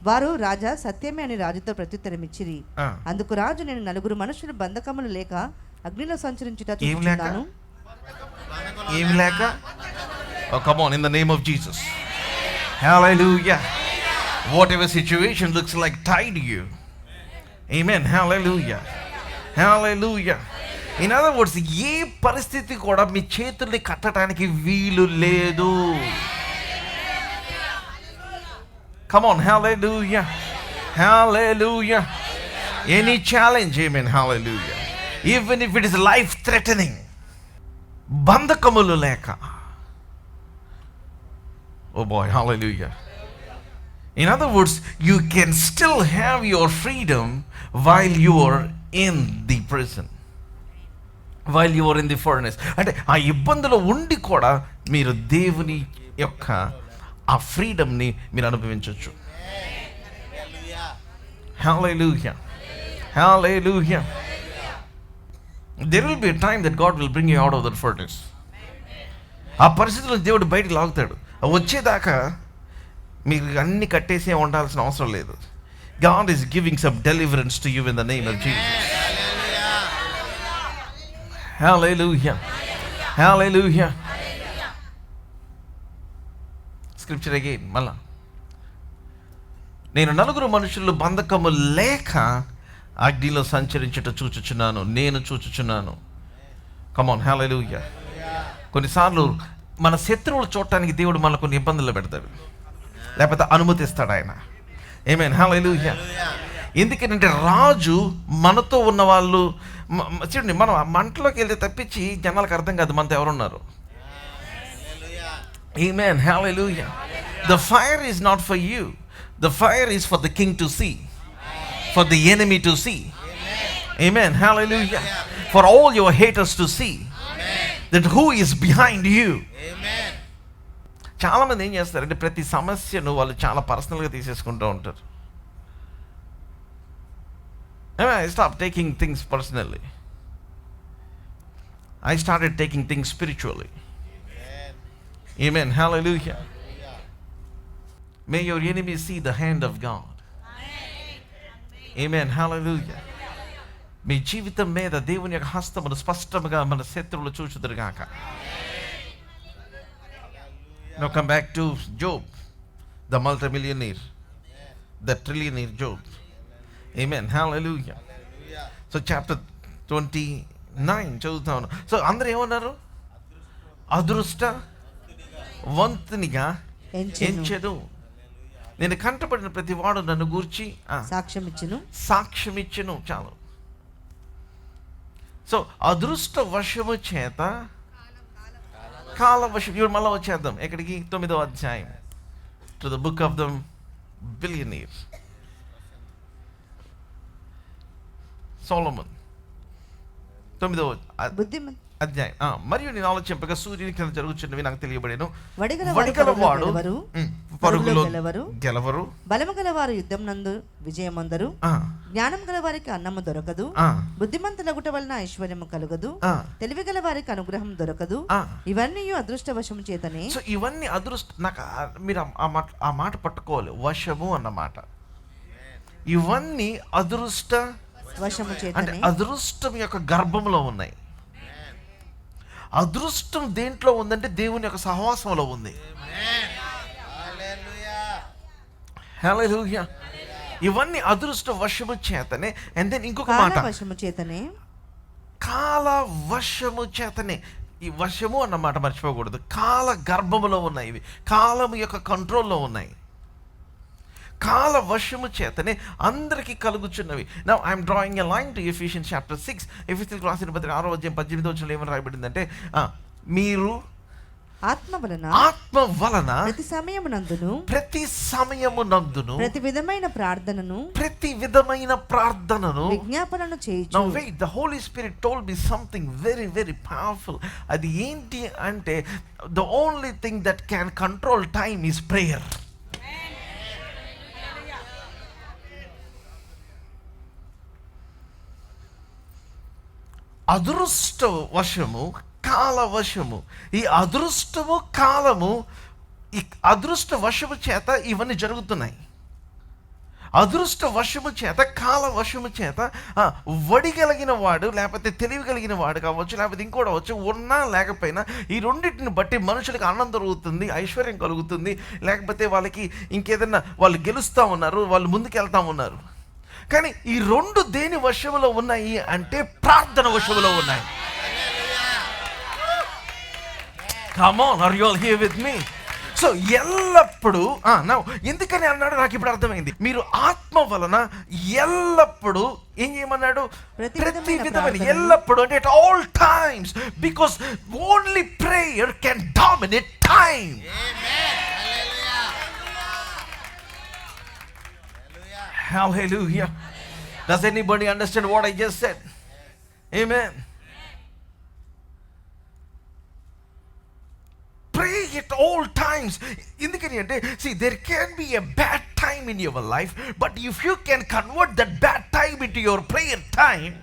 వారు, రాజా సత్యమే అని రాజుతో ప్రత్యుత్తరమిచ్చిరి. అందుకు రాజు, నేను నలుగురు మనుషులు బంధకములు లేక అగ్నిలో సంచరించుట చూస్తున్నాను. ఏమి లేక? Oh, come on, in the name of Jesus. Hallelujah. Whatever situation looks like tied to you. Amen. Hallelujah. Hallelujah. In other words, ఏ పరిస్థితి కూడా మీ చేతుల్ని కట్టడానికి వీలు లేదు. Come on. Hallelujah. Hallelujah. Any challenge. Amen. Hallelujah. Even if it is life threatening. బంధకములు లేక. Oh boy, hallelujah. In other words, you can still have your freedom while you are in the prison, while you are in the furnace. అంటే ఆ ఇబ్బందులో ఉండి కూడా మీరు దేవుని యొక్క ఆ ఫ్రీడమ్ని మీరు అనుభవించవచ్చు. Hallelujah. Hallelujah. There will be a time that God will bring you out of that furnace. ఆ పరిస్థితుల్లో దేవుడు బయటికి లాగుతాడు. వచ్చేదాకా మీకు అన్ని కట్టేసే ఉండాల్సిన అవసరం లేదు. God is giving some deliverance to you in the name of Jesus. Hallelujah. Hallelujah. Scripture again, మళ్ళా. నేను నలుగురు మనుషులు బంధకము లేక అగ్నిలో సంచరించుట చూచుచున్నాను. కమాన్. హల్లెలూయా. కొన్నిసార్లు మన శత్రువులు చూడటానికి దేవుడు మనకు కొన్ని ఇబ్బందులు పెడతాడు, లేకపోతే అనుమతిస్తాడు ఆయన. ఆమేన్. హల్లెలూయా. ఎందుకంటే రాజు మనతో ఉన్న వాళ్ళు చూడండి, మనం మంటలోకి వెళ్తే తప్పించి జనాలకు అర్థం కాదు మనతో ఎవరున్నారు. ఆమేన్. హల్లెలూయా. The fire is not for you. The fire is for the king to see. For the enemy to see. Amen. Hallelujah. For all your haters to see. That who is behind you. Amen. చాలా మంది ఏం చేస్తారంటే ప్రతి సమస్యను వాళ్ళు చాలా పర్సనల్గా తీసేసుకుంటూ ఉంటారు. I stopped taking things personally. I started taking things spiritually. Amen. Hallelujah. May your enemies see the hand of God. Amen. Hallelujah. మీ జీవితం మీద దేవుని యొక్క హస్తమును స్పష్టంగా మన శత్రువులు చూచుదురుగాక. Now come back to Job, the multimillionaire. the trillionaire Job. Amen. Hallelujah. So chapter 29 చదువుతాను. So అందరూ ఏమన్నారు? అదృష్ట వంతునిగా ఎంచెను. నేను కంటపడిన ప్రతి వాడు నన్ను గూర్చి సాక్ష్యం ఇచ్చును. చాలు. సో అదృష్ట వశము చేత కాల వశం. ఇప్పుడు మళ్ళీ వచ్చేద్దాం ఎక్కడికి? 9వ అధ్యాయం, to the book of the billionaire Solomon. 9వ అధ్యాయం. మరియు నేను ఆలోచింపగా సూర్యుని కింద జరుగుతున్నవి నాకు తెలియబడేను. వడిగలవాడు పరుగులో గెలవరు, బలము గలవారు యుద్ధం నందు విజయమందరు, జ్ఞానం గలవారికి అన్నము దొరకదు, బుద్ధిమంతులగుట వలన ఐశ్వర్యము కలుగదు, తెలివి గలవారికి అనుగ్రహం దొరకదు, ఇవన్నీ అదృష్టవశము చేతనే. సో ఇవన్నీ నాకు మీరు ఆ మాట పట్టుకోవాలి, వశము అన్నమాట. ఇవన్నీ అదృష్ట వశము చేతనే, అంటే అదృష్టం యొక్క గర్భంలో ఉన్నాయి. అదృష్టం దేంట్లో ఉందంటే దేవుని యొక్క సహవాసంలో ఉంది. హల్లెలూయా. ఇవన్నీ అదృష్ట వశము చేతనే. అండ్ దెన్ ఇంకొక మాట, వశము చేతనే, కాల వశము చేతనే. ఈ వశము అన్నమాట మర్చిపోకూడదు. కాల గర్భములో ఉన్నాయి, ఇవి కాలము యొక్క కంట్రోల్లో ఉన్నాయి. కాల వశము చేతనే అందరికీ కలుగుచున్నవి. Now I'm drawing a line to Ephesians chapter 6. ఎఫెసీయులకు రాసిన పత్రిక 6వ అధ్యాయం 18వ వచనంలో ఏమని రాయబడిందంటే, మీరు ఆత్మ వలన ప్రతి సమయమునందును ప్రతి విధమైన ప్రార్థనను విజ్ఞాపనను చేయుచు. Now wait, the Holy Spirit told me something very very powerful. అది ఏంటి అంటే, the only thing that can control time is prayer. అదృష్ట వశము, కాల వశము. ఈ అదృష్టము కాలము, ఈ అదృష్ట వశము చేత ఇవన్నీ జరుగుతున్నాయి. అదృష్ట వశము చేత, కాల వశము చేత వడిగలిగిన వాడు, లేకపోతే తెలివి కలిగిన వాడు కావచ్చు, లేకపోతే ఇంకోటి అవచ్చు, ఉన్నా లేకపోయినా ఈ రెండింటిని బట్టి మనుషులకు ఆనందం దొరుకుతుంది, ఐశ్వర్యం కలుగుతుంది, లేకపోతే వాళ్ళకి ఇంకేదన్నా వాళ్ళు గెలుస్తూ ఉన్నారు, వాళ్ళు ముందుకు వెళ్తా ఉన్నారు. కానీ ఈ రెండు దేని వశములో ఉన్నాయి అంటే ప్రార్థన వశములో ఉన్నాయి. Come on, are you all here with me? So ఎల్లప్పుడూ ఎందుకని అన్నాడు నాకు ఇప్పుడు అర్థమైంది. మీరు ఆత్మ వలన ఎల్లప్పుడూ ఏం చేయమన్నాడు? ప్రతి విధమైన, ఎల్లప్పుడూ అంటే at all times, because only prayer can dominate time. Hallelujah. Does anybody understand what I just said? Amen. Pray at all times. Indikani ante, see, there can be a bad time in your life, but if you can convert that bad time into your prayer time,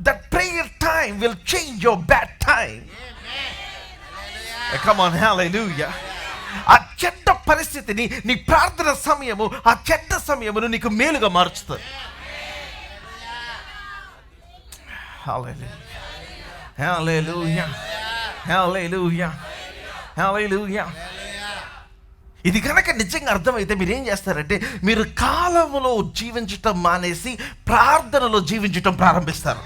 that prayer time will change your bad time. Come on, hallelujah. ఆ చెడ్డ పరిస్థితిని నీ ప్రార్థన సమయము, ఆ చెడ్డ సమయమును నీకు మేలుగా మార్చుతుంది. హల్లెలూయా, హల్లెలూయా, హల్లెలూయా, హల్లెలూయా. ఇది కనుక నిజంగా అర్థమైతే మీరు ఏం చేస్తారంటే, మీరు కాలములో జీవించటం మానేసి ప్రార్థనలో జీవించటం ప్రారంభిస్తారు.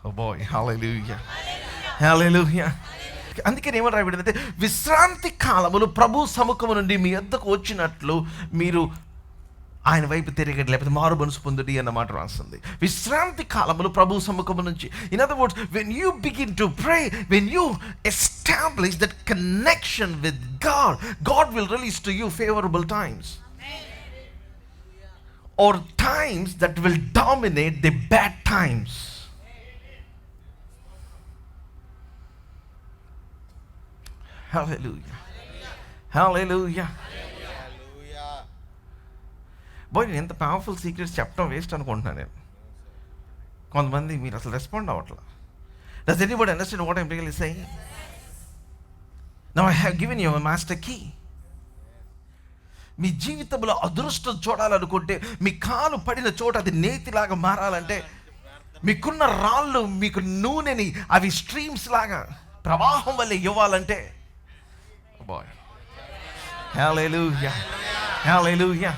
Oh boy, hallelujah. హల్లెలూయా. అందుకని ఏమని రాయబడిందంటే, విశ్రాంతి కాలములు ప్రభు సముఖము నుండి మీ వద్దకు వచ్చినట్లు మీరు ఆయన వైపు తిరగండి, లేకపోతే మారు మనసు పొందుడి అన్నమాట రాస్తుంది. విశ్రాంతి కాలములు ప్రభు సముఖము నుంచి. In other words, when you begin to pray, when you establish that connection with God, God will release to you favorable times, or times that will dominate the bad times. Hallelujah. Hallelujah. Boy, నేను ఎంత powerful secrets చెప్పడం waste అనుకుంటున్నాను నేను. కొంతమంది మీరు అసలు respond అవ్వట్లా. Does anybody understand what I'm really saying? Now I have given you a master key. మీ జీవితంలో అదృష్టం చూడాలనుకుంటే, మీ కాలు పడిన చోట అది నేతిలాగా మారాలంటే, మీకున్న రాళ్ళు మీకు నూనెని అవి స్ట్రీమ్స్ లాగా ప్రవాహం వల్ల ఇవ్వాలంటే, bye Hallelujah. Hallelujah.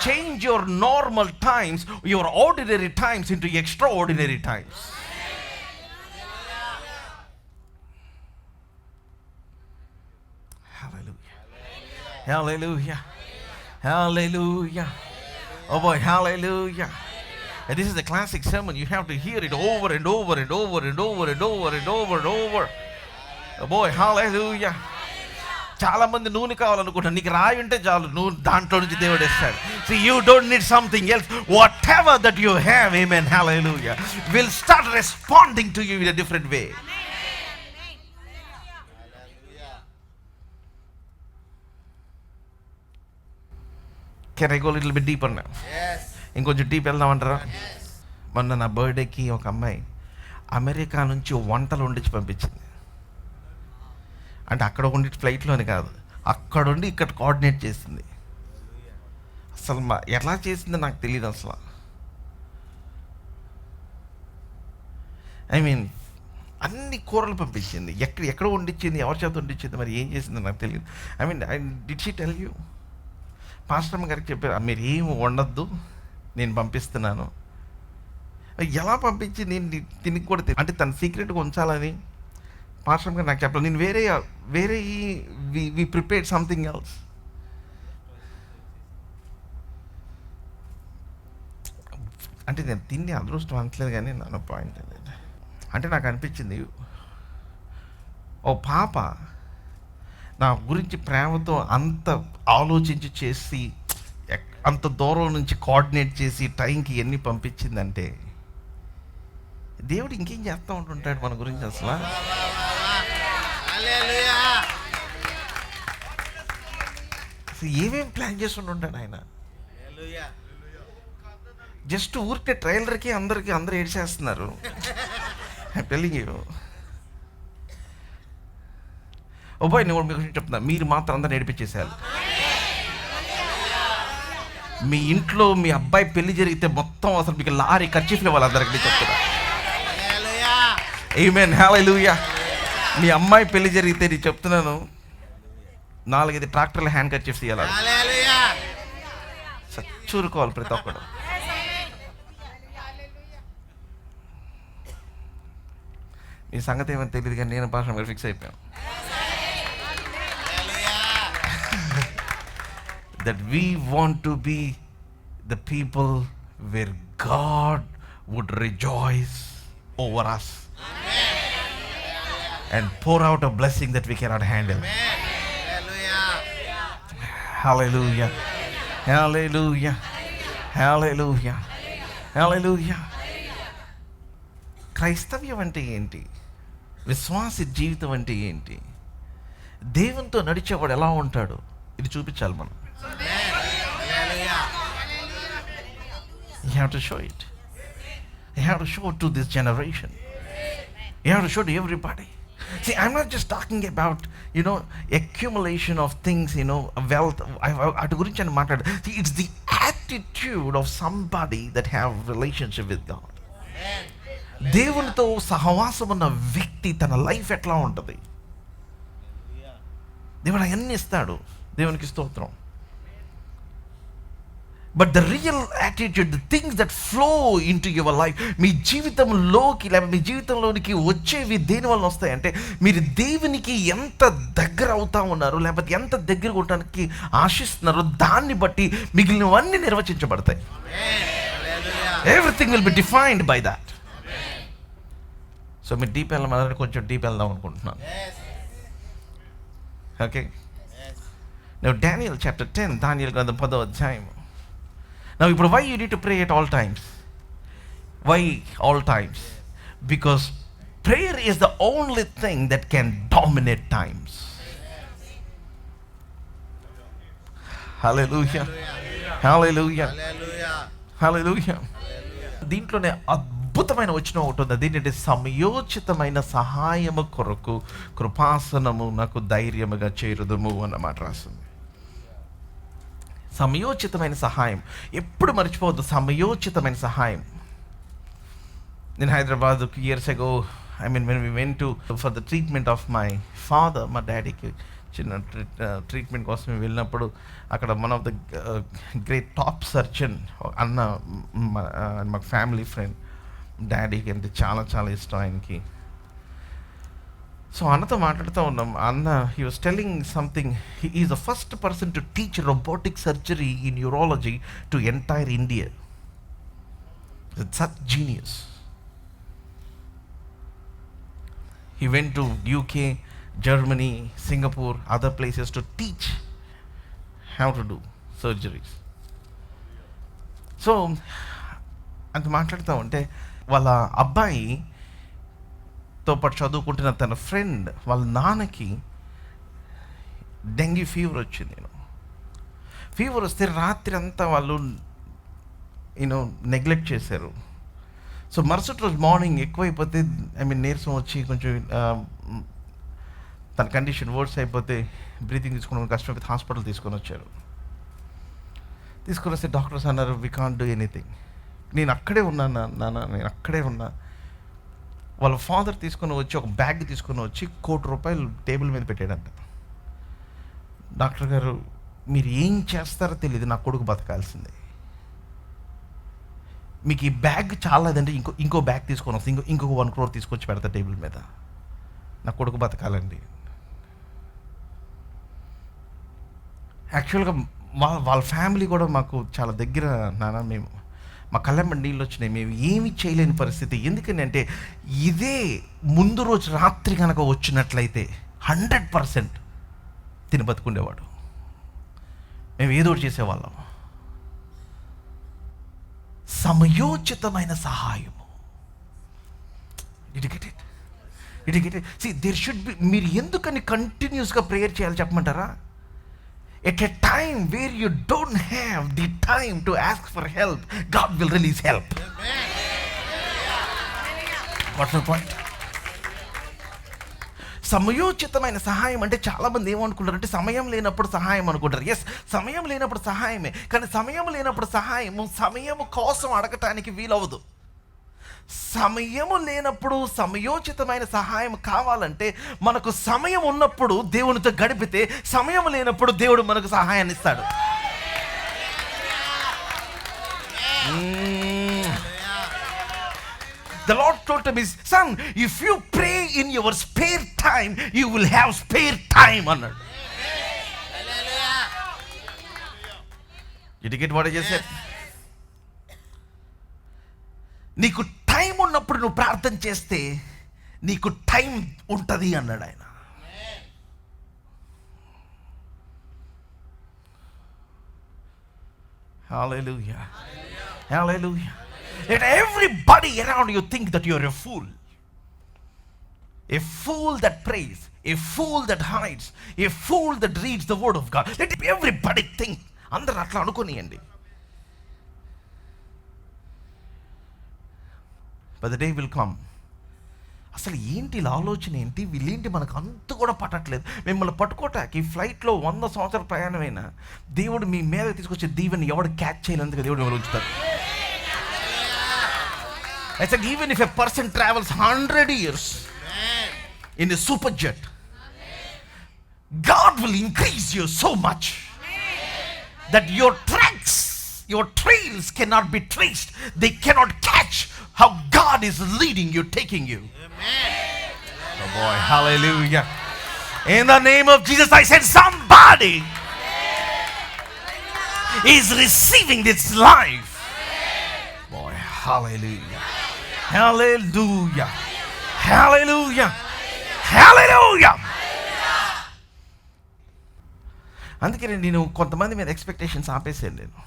Change your normal times, your ordinary times into extraordinary times. Hallelujah. Hallelujah. Hallelujah. Oh boy, hallelujah. And this is a classic sermon. You have to hear it over and over and over and over and over and over and over. Oh boy, hallelujah. చాలా మంది నూనె కావాలనుకుంటారు. నీకు రాయి ఉంటే చాలు, నూనె దాంట్లో నుంచి దేవుడు ఇస్తాడు. So you don't need something else. What ever that you have, amen, hallelujah, will start responding to you in a different way. Can I go little bit deeper now? ఇంకొంచెం డీప్ వెళ్దామంటారా? మొన్న నా బర్త్డేకి ఒక అమ్మాయి అమెరికా నుంచి వంటలు వండించి పంపించింది. అంటే అక్కడ ఉండి ఫ్లైట్లోనే కాదు, అక్కడుండి ఇక్కడ కోఆర్డినేట్ చేసింది. అసలు ఎలా చేసిందో నాకు తెలియదు అసలు. ఐ మీన్ అన్ని కూరలు పంపించింది. ఎక్కడ వండించింది, ఎవరి చేత వండించింది, మరి ఏం చేసిందో నాకు తెలియదు. I mean did she tell you? Pastor గారికి చెప్పారు, మీరు ఏం వండద్దు, నేను పంపిస్తున్నాను. ఎలా పంపించి నేను తిని కూడా అంటే తన సీక్రెట్గా ఉంచాలని పాస్టర్ గారు నాకు చెప్పాలి. నేను వేరే వి ప్రిపేర్డ్ సంథింగ్ ఎల్స్. అంటే నేను తిని అదృష్టం అనట్లేదు, కానీ నా పాయింట్ ఏంటంటే, అంటే నాకు అనిపించింది ఓ పాప నా గురించి ప్రేమతో అంత ఆలోచించి చేసి అంత దూరం నుంచి కోఆర్డినేట్ చేసి టైంకి ఎన్ని పంపించిందంటే, దేవుడు ఇంకేం చేస్తూ ఉంటుంటాడు మన గురించి అసలు. ఏమేమి ప్లాన్ చేస్తుంటాడు ఆయన. జస్ట్ ఊరికే ట్రైలర్కి అందరూ ఏడ్చేస్తున్నారు. టెల్లింగ్ యూ, ఓ బాయ్, నేను మీకు చెప్తున్నా, మీరు మాత్రం అందరూ ఏడిపించేసేయాలి. మీ ఇంట్లో మీ అబ్బాయి పెళ్లి జరిగితే మొత్తం అసలు మీకు లారీ ఖర్చీఫ్లు ఇవ్వాలి అందరికి చెప్తున్నా. ఆమేన్, హల్లెలూయా. మీ అమ్మాయి పెళ్లి జరిగితే నేను చెప్తున్నాను, 4-5 ట్రాక్టర్ల హ్యాండ్ కర్చీఫ్స్ ఇవ్వాలి. చూరుకోవాలి ప్రతి ఒక్కడు. మీ సంగతి ఏమని తెలియదు, కానీ నేను పాస్టర్ గారు ఫిక్స్ అయిపోయాను that we want to be the people where God would rejoice over us. Amen. And pour out a blessing that we cannot handle. Hallelujah. Hallelujah. Hallelujah. Hallelujah. క్రైస్తవ్యం అంటే ఏంటి? విశ్వాస జీవితం అంటే ఏంటి? దేవునితో నడిచేవాడు ఎలా ఉంటాడు? ఇది చూపించాలి మనం. You have to show it. You have to show it to this generation. You have to show it to everybody. See, I'm not just talking about, accumulation of things, wealth. Atu gurinchi ani matladu. See, it's the attitude of somebody that have relationship with God. దేవునితో సహవాసం ఉన్న వ్యక్తి తన life ఎట్లా ఉంటుంది? దేవుడు అన్నీ ఇస్తాడు, దేవునికి స్తోత్రం. But the real attitude, the things that flow in to your life, మీ జీవితంలోకి లేకపోతే మీ జీవితంలోనికి వచ్చేవి దేని వల్ల వస్తాయంటే, మీరు దేవునికి ఎంత దగ్గర అవుతా ఉన్నారు లేకపోతే ఎంత దగ్గర ఉండడానికి ఆశిస్తున్నారో దాన్ని బట్టి మిగిలినవన్నీ నిర్వచించబడతాయి. Everything will be defined by that. So మీరు డీప్ వెళ్ళమని కొంచెం డీప్ వెళ్దాం అనుకుంటున్నాను. ఓకే, now Daniel chapter 10, దానియేలు గ్రంథం 10వ అధ్యాయం. Now ఇప్పుడు why you need to pray at all times? Why all times? Because prayer is the only thing that can dominate times. Hallelujah. Hallelujah. Hallelujah. దీంట్లోనే అద్భుతమైన వచనం ఒకటి ఉంది. అదేంటంటే, సమయోచితమైన సహాయము కొరకు కృపాసనము నాకు ధైర్యముగా చేరుదుము అన్నమాట రాస్తుంది. సమయోచితమైన సహాయం ఎప్పుడు మర్చిపోవద్దు. సమయోచితమైన సహాయం. నేను Hyderabad years ago, when we went to for the treatment of my father, మా డాడీకి చిన్న ట్రీట్మెంట్ కోసం వెళ్ళినప్పుడు అక్కడ one of the great top surgeon అన్న, మా ఫ్యామిలీ ఫ్రెండ్, డాడీకి అంటే చాలా చాలా ఇష్టం ఆయనకి. సో అన్నతో మాట్లాడుతూ ఉన్నాం. అన్న he was telling something. He is the first person to teach robotic surgery in neurology to entire India. Such genius. He went to UK, Germany, Singapore, other places to teach how to do surgeries. So, అంత మాట్లాడుతూ ఉంటే వాళ్ళ అబ్బాయితో పాటు చదువుకుంటున్న తన friend వాళ్ళ నాన్నకి డెంగ్యూ ఫీవర్ వచ్చింది. ఫీవర్ వస్తే రాత్రి అంతా వాళ్ళు నెగ్లెక్ట్ చేశారు. సో మరుసటి రోజు మార్నింగ్ ఎక్కువైపోతే నీరసం వచ్చి కొంచెం తన కండిషన్ వర్స్ అయిపోతే బ్రీతింగ్ తీసుకోవడం కష్టమైపోతే హాస్పిటల్ తీసుకొని వచ్చారు. తీసుకొని వస్తే డాక్టర్స్ అన్నారు, వి కాంట్ డూ ఎనీథింగ్. నేను అక్కడే ఉన్నాను నాన్న, నేను అక్కడే ఉన్నా. వాళ్ళ ఫాదర్ తీసుకొని వచ్చి ఒక బ్యాగ్ తీసుకొని వచ్చి ₹1 కోటి టేబుల్ మీద పెట్టాడంట. డాక్టర్ గారు, మీరు ఏం చేస్తారో తెలియదు, నా కొడుకు బతకాల్సిందే. మీకు ఈ బ్యాగ్ చాలా లేదంటే ఇంకో బ్యాగ్ తీసుకొని వస్తే ఇంకొక 1 crore తీసుకొచ్చి పెడతా టేబుల్ మీద, నా కొడుకు బతకాలండి. యాక్చువల్గా వాళ్ళ ఫ్యామిలీ కూడా మాకు చాలా దగ్గర. నాన్న, మేము మా కళ్ళెంబ నీళ్ళు వచ్చినాయి, మేము ఏమీ చేయలేని పరిస్థితి. ఎందుకని అంటే ఇదే ముందు రోజు రాత్రి కనుక వచ్చినట్లయితే 100% తిని బతుకుండేవాడు. మేము ఏదో ఒకటి చేసేవాళ్ళం. సమయోచితమైన సహాయము. There should be. మీరు ఎందుకని కంటిన్యూస్గా ప్రేయర్ చేయాలి చెప్పమంటారా? At a time where you don't have the time to ask for help, God will release help. What's the point? సమయోచితమైన సహాయం అంటే చాలామంది ఏమనుకుంటారంటే సమయం లేనప్పుడు సహాయం అనుకుంటారు. ఎస్, సమయం లేనప్పుడు సహాయమే. కానీ సమయం లేనప్పుడు సమయము కోసం అడగటానికి వీలవదు. సమయము లేనప్పుడు సమయోచితమైన సహాయం కావాలంటే మనకు సమయం ఉన్నప్పుడు దేవునితో గడిపితే, సమయం లేనప్పుడు దేవుడు మనకు సహాయాన్ని ఇస్తాడు. The Lord told him, son, if you pray in your spare time, you will have spare time. అన్నాడు. Did you get what I just said? నీకు టైం ఉన్నప్పుడు నువ్వు ప్రార్థన చేస్తే నీకు టైం ఉంటుంది అన్నాడు ఆయన. Hallelujah. Hallelujah. Let everybody around you think that you're a fool. A fool that prays, a fool that hides, a fool that reads the word of God. Let everybody think. అందరూ అట్లా అనుకోనియండి. But the day will come. అసలు ఏంటి ఆలోచన ఏంటి, వీళ్ళేంటి మనకు అంత కూడా పట్టట్లేదు. మిమ్మల్ని పట్టుకోటానికి ఫ్లైట్లో 100 సంవత్సరాల ప్రయాణమైనా దేవుడు మీ మీద తీసుకొచ్చే దీవెని ఎవడు క్యాచ్ చేయలేందుకు దేవుడు మిమ్మల్ని ఉంచుతారు. I said, even if a person travels 100 years in a super jet, God will increase you so much that your tracks, your trails cannot be traced. They cannot catch how God is leading you, taking you. Oh boy, hallelujah. In the name of Jesus, I said somebody is receiving this life. Boy, hallelujah. Hallelujah. Hallelujah. Hallelujah. అందుకే నేను కొంతమంది మీద expectations ఆపేసాను. నేను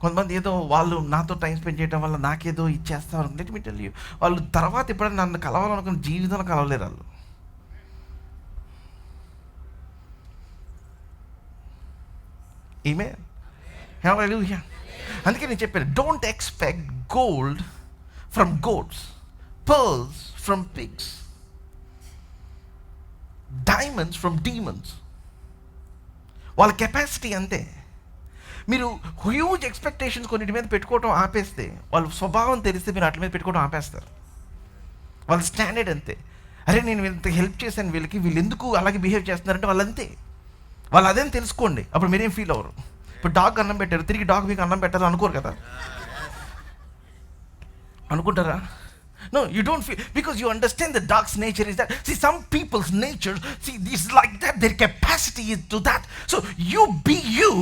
కొంతమంది ఏదో వాళ్ళు నాతో time spend చేయడం వల్ల నాకేదో ఇచ్చేస్తారు. లెట్ మీ టెల్ యూ, వాళ్ళు తర్వాత ఎప్పుడైనా నన్ను కలవాలనుకున్న జీవితంలో కలవలేరు వాళ్ళు. ఆమేన్. హల్లెలూయా. అందుకే నేను చెప్పాను, don't expect gold from goats, pearls from pigs, diamonds from demons. వాళ్ళ కెపాసిటీ అంతే. మీరు హ్యూజ్ ఎక్స్పెక్టేషన్స్ కొన్నిటి మీద పెట్టుకోవడం ఆపేస్తే, వాళ్ళ స్వభావం తెలిస్తే మీరు అట్ల మీద పెట్టుకోవడం ఆపేస్తారు. వాళ్ళ స్టాండర్డ్ అంతే. అరే నేను ఇంత హెల్ప్ చేశాను వీళ్ళకి, వీళ్ళు ఎందుకు అలాగే బిహేవ్ చేస్తున్నారంటే వాళ్ళంతే, వాళ్ళు అదేం తెలుసుకోండి, అప్పుడు మీరేం ఫీల్ అవ్వరు. ఇప్పుడు డాగ్ అన్నం పెట్టారు, తిరిగి డాగ్ మీకు అన్నం పెట్టారు అనుకోరు కదా, అనుకుంటారా? No, you don't feel, because you understand the dog's nature is that. See, some people's nature, see, is like that. Their capacity is to that. So you be you.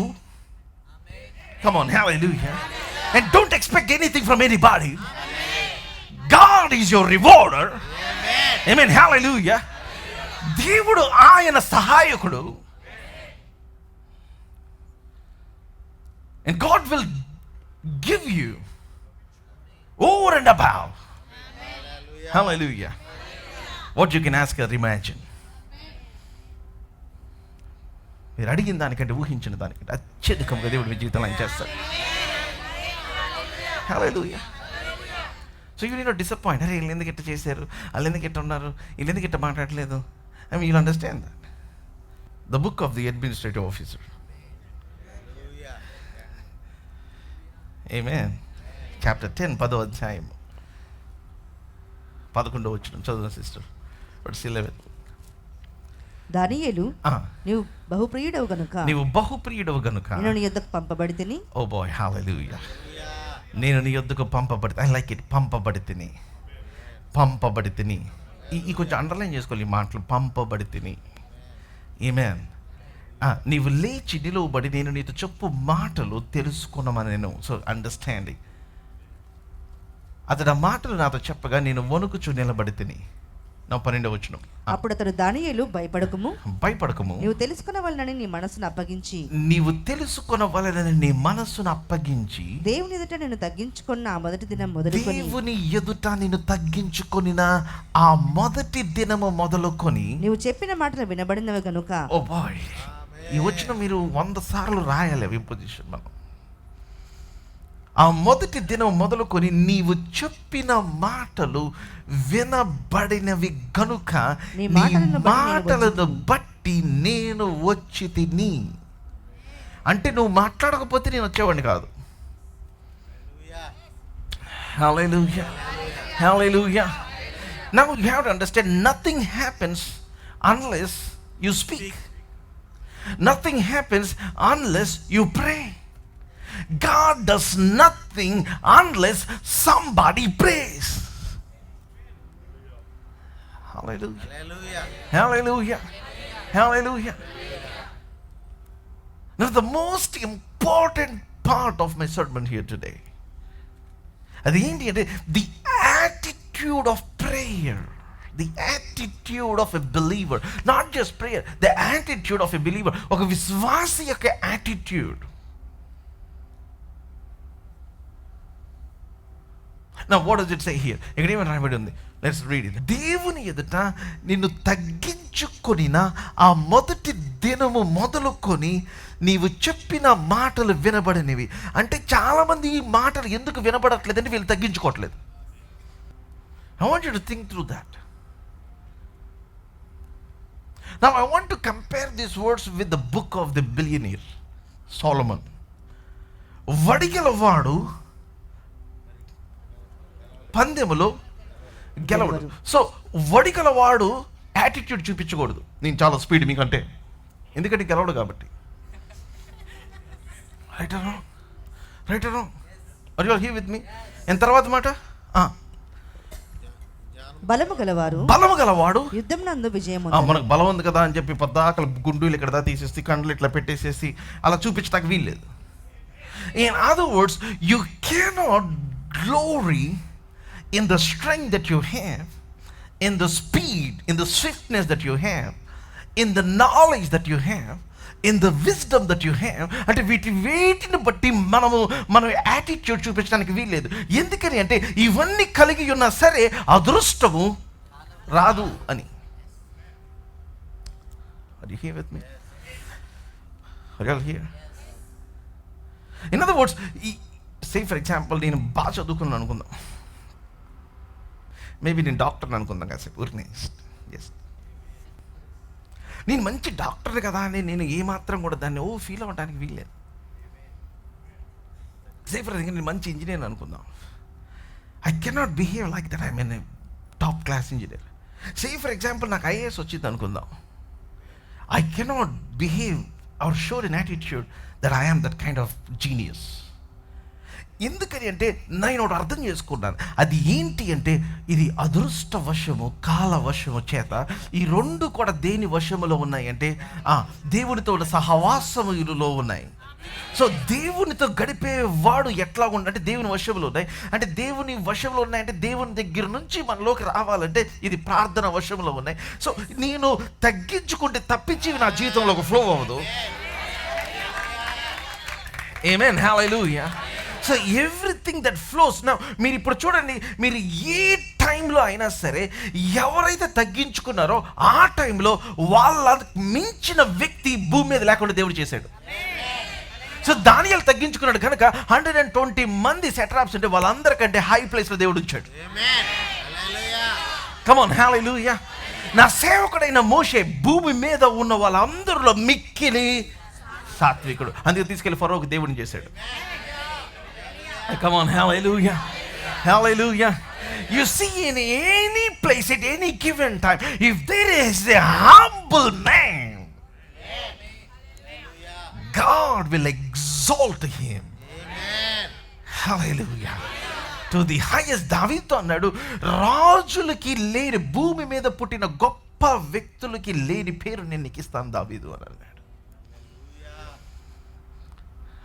Amen. Come on, hallelujah. Amen. And don't expect anything from anybody. Amen. God is your rewarder. Amen. Amen. Hallelujah. దేవుడు ఆయన సహాయకుడు. And God will give you over and above. Hallelujah. What you can ask or imagine. మీరు అడిగిన దానికంటే ఊహించిన దానికంటే అత్యధికంగా దేవుడు మీ జీవితంలో ఆయన చేస్తాడు. Hallelujah. So you need not disappoint. అరే వీళ్ళు ఎందుకు ఇట్ట చేశారు, వాళ్ళు ఎందుకు ఇట్ట ఉన్నారు, వీళ్ళు ఎందుకు ఇట్ట మాట్లాడలేదు. I mean, you'll understand that. The book of the administrative officer. Amen. Chapter 10, 10వ అధ్యాయం 11వ వచనం చదువు సిస్టర్. వర్స్ 11. దానియేలు, నీవు బహుప్రియుడవు గనుక నేను నీ యొద్దకు పంపబడితిని. ఓ బాయ్, హల్లెలూయా. నేను నీ యొద్దకు పంపబడితే, ఐ లైక్ ఇట్, పంపబడితిని. ఈ కొంచెం అండర్లైన్ చేసుకోవాలి ఈ మాటలు, పంపబడితిని. ఆమేన్. నీవు లేచి నిలువబడి నేను నీతో చెప్పు మాటలు తెలుసుకున్నామని నేను. So understanding. అతడు ఆ మాటలు నాతో చెప్పగా నేను వణుకుచు నిలబడితిని. నా 12వ వచనం. అప్పుడు అతడు దానియేలు, భయపడకుము, నీవు తెలుసుకొనవలెనని నీ మనస్సును అప్పగించి దేవుని ఎదుట నేను తగ్గించుకున్న ఆ మొదటి దినము మొదలుకొని నీవు చెప్పిన మాటలు వినబడినవి గనుక. ఓ బాయ్, ఈ వచనం మీరు 100 సార్లు రాయాలి. ఇంపోజిషన్ మనం ఆ మొదటి దినం మొదలుకొని నీవు చెప్పిన మాటలు వినబడినవి గనుక నీ మాటలను బట్టి నేను వచ్చి తిని. అంటే నువ్వు మాట్లాడకపోతే నేను వచ్చేవాడిని కాదు. Hallelujah. Hallelujah. Now you have to understand, nothing happens unless you speak. Nothing happens unless you pray. God does nothing unless somebody prays. Hallelujah. Hallelujah. Hallelujah. Now the most important part of my sermon here today, at the end of the attitude of prayer. The attitude of a believer, not just prayer, the attitude of a believer. ఒక విశ్వాసి యొక్క attitude. Now what does it say here? ఇక్కడ ఏమని రాయబడి ఉంది? Let's read it. దేవుని ఎదుట నిన్ను తగ్గించుకొనిన ఆ మొదటి దినము మొదలుకొని నీవు చెప్పిన మాటలు వినబడినవి. అంటే చాలామంది ఈ మాటలు ఎందుకు వినబడట్లేదంటే వీళ్ళు తగ్గించుకోవట్లేదు. I want you to think through that. Now I want to compare these words with the book of the billionaire Solomon. వడిగలవాడు పందెములో గెలవడు. సో వడిగలవాడు యాటిట్యూడ్ చూపించకూడదు, నేను చాలా స్పీడ్ మీకంటే, ఎందుకంటే గెలవడు కాబట్టి. Right or wrong? Here with me. ఎంత తర్వాత మాట? బలము గలవాడు యుద్ధం నందు విజయము. మనకు బలం ఉంది కదా అని చెప్పి పద్దాకల గుండూలు ఇక్కడ తీసేసి కండ్లు ఇట్లా పెట్టేసేసి అలా చూపించడానికి వీల్లేదు. In other words, you cannot glory in the strength that you have, in the speed, in the swiftness that you have, in the knowledge that you have, in the wisdom that you have. అంటే వీటిని బట్టి మన attitude చూపించడానికి వీల్లేదు. ఎందుకని అంటే ఇవన్నీ కలిగి ఉన్నా సరే అదృష్టము రాదు అని. Are you here with me? Are you all here? In other words, say for example, నేను బాగా చదువుకున్నాను అనుకుందాం, మేబీ నేను డాక్టర్ని అనుకుందాం కాసేపు ఊరిని. ఎస్, నేను మంచి డాక్టర్ కదా అని నేను ఏమాత్రం కూడా దాన్ని ఫీల్ అవ్వడానికి వీల్లేదు. సే ఫర్ ఎగ్జాంపుల్ నేను మంచి ఇంజనీర్ అనుకుందాం. I cannot behave like that. I mean top class engineer. Say for example నాకు ఐఏఎస్ వచ్చింది అనుకుందాం. I cannot behave or show an attitude that I am that kind of genius. ఎందుకని అంటే నేను ఒకటి అర్థం చేసుకున్నాను. అది ఏంటి అంటే ఇది అదృష్టవశము, కాలవశము చేత ఈ రెండు కూడా దేని వశములో ఉన్నాయి అంటే దేవునితో సహవాసములో ఉన్నాయి. సో దేవునితో గడిపే వాడు ఎట్లా అంటే దేవుని వశంలో ఉన్నాయి. అంటే దేవుని వశంలో ఉన్నాయంటే దేవుని దగ్గర నుంచి మనలోకి రావాలంటే ఇది ప్రార్థన వశంలో ఉన్నాయి. సో నేను తగ్గించుకుంటే తప్పించి నా జీవితంలో ఒక ఫ్లో అవ్వదు. Amen, hallelujah. So everything that flows. నా మీరు ఇప్పుడు చూడండి, మీరు ఏ టైంలో అయినా సరే ఎవరైతే తగ్గించుకున్నారో ఆ టైంలో వాళ్ళ మించిన వ్యక్తి భూమి మీద లేకుండా దేవుడు చేశాడు. సో దానియేలు తగ్గించుకున్నాడు కనుక 120 మంది సెట్రాప్స్ ఉంటే వాళ్ళందరికంటే హై ప్లేస్లో దేవుడు ఉంచాడు. కమ్ ఆన్, హల్లెలూయా. నా సేవకుడైన మోషే భూమి మీద ఉన్న వాళ్ళందరిలో మిక్కిలి సాత్వికుడు, అందుకే తీసుకెళ్లి ఫరోకు దేవుడిని చేశాడు. Come on, hallelujah, hallelujah. You see, in any place at any given time, if there is a humble man, God will exalt him. Amen. Hallelujah. To the highest. దావీదుతో అన్నాడు, రాజులకి లేని, భూమి మీద పుట్టిన గొప్ప వ్యక్తులకి లేని పేరు నేను నీకు ఇస్తాను దావీదు అని అన్నాడు.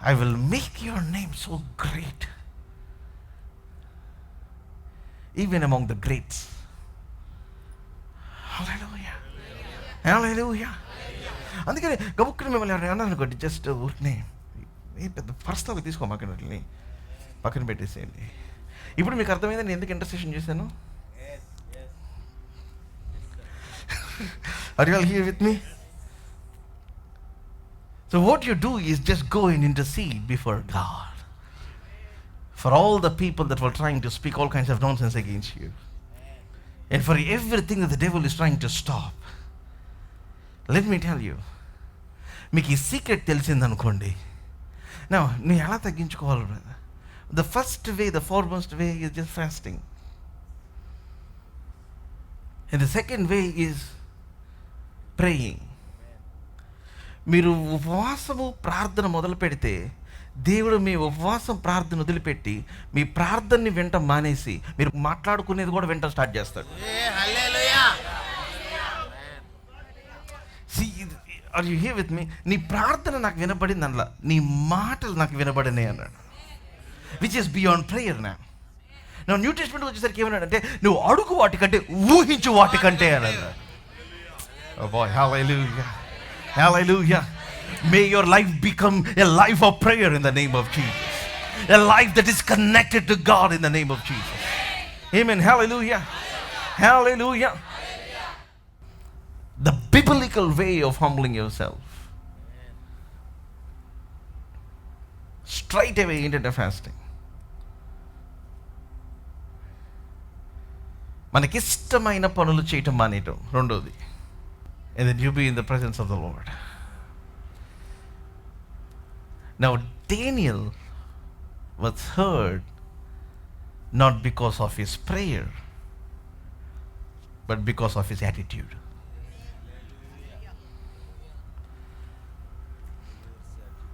I will make your name so great even among the greats. Hallelujah. Hallelujah. అందుకని గబుక్కుని మిమ్మల్ని ఎవరైనా అన్నారు అనుకోండి, జస్ట్ ఊరినే పెద్ద పర్సనల్గా తీసుకోమాకండి, పక్కన పెట్టేసేయండి. ఇప్పుడు మీకు అర్థమైంది నేను ఎందుకు ఇంటర్సెషన్ చేశాను. Are you all here with me? So what you do is just go and intercede before God for all the people that were trying to speak all kinds of nonsense against you, and for everything that the devil is trying to stop. Let me tell you, మీకు ఈ secret తెలిసిందనుకోండి, నా నువ్వు ఎలా తగ్గించుకోవాలి brother? The first way, the foremost way is just fasting, and the second way is praying. మీరు ఉపవాసము ప్రార్థన మొదలు పెడితే దేవుడు మీ ఉపవాసం ప్రార్థన వదిలిపెట్టి మీ ప్రార్థనని వింటం మానేసి మీరు మాట్లాడుకునేది కూడా వింటం స్టార్ట్ చేస్తాడు. Are you here with me? నీ ప్రార్థన నాకు వినబడింది అట్లా, నీ మాటలు నాకు వినబడినాయి అన్నాడు, విచ్ ఇస్ బియాండ్ ప్రేయర్. నా న్యూ టెస్ట్మెంట్ వచ్చేసరికి ఏమన్నాడు అంటే నువ్వు అడుగు వాటికంటే ఊహించు వాటికంటే అన్నాడు. Oh boy, hallelujah, hallelujah. May your life become a life of prayer in the name of Jesus, a life that is connected to God in the name of Jesus. Amen, hallelujah, hallelujah. The biblical way of humbling yourself. Straight away into fasting. మనకిష్టమైన పనులు చేయటం మానేయటం రెండోది. And then you be in the presence of the Lord. Now Daniel was heard not because of his prayer but because of his attitude.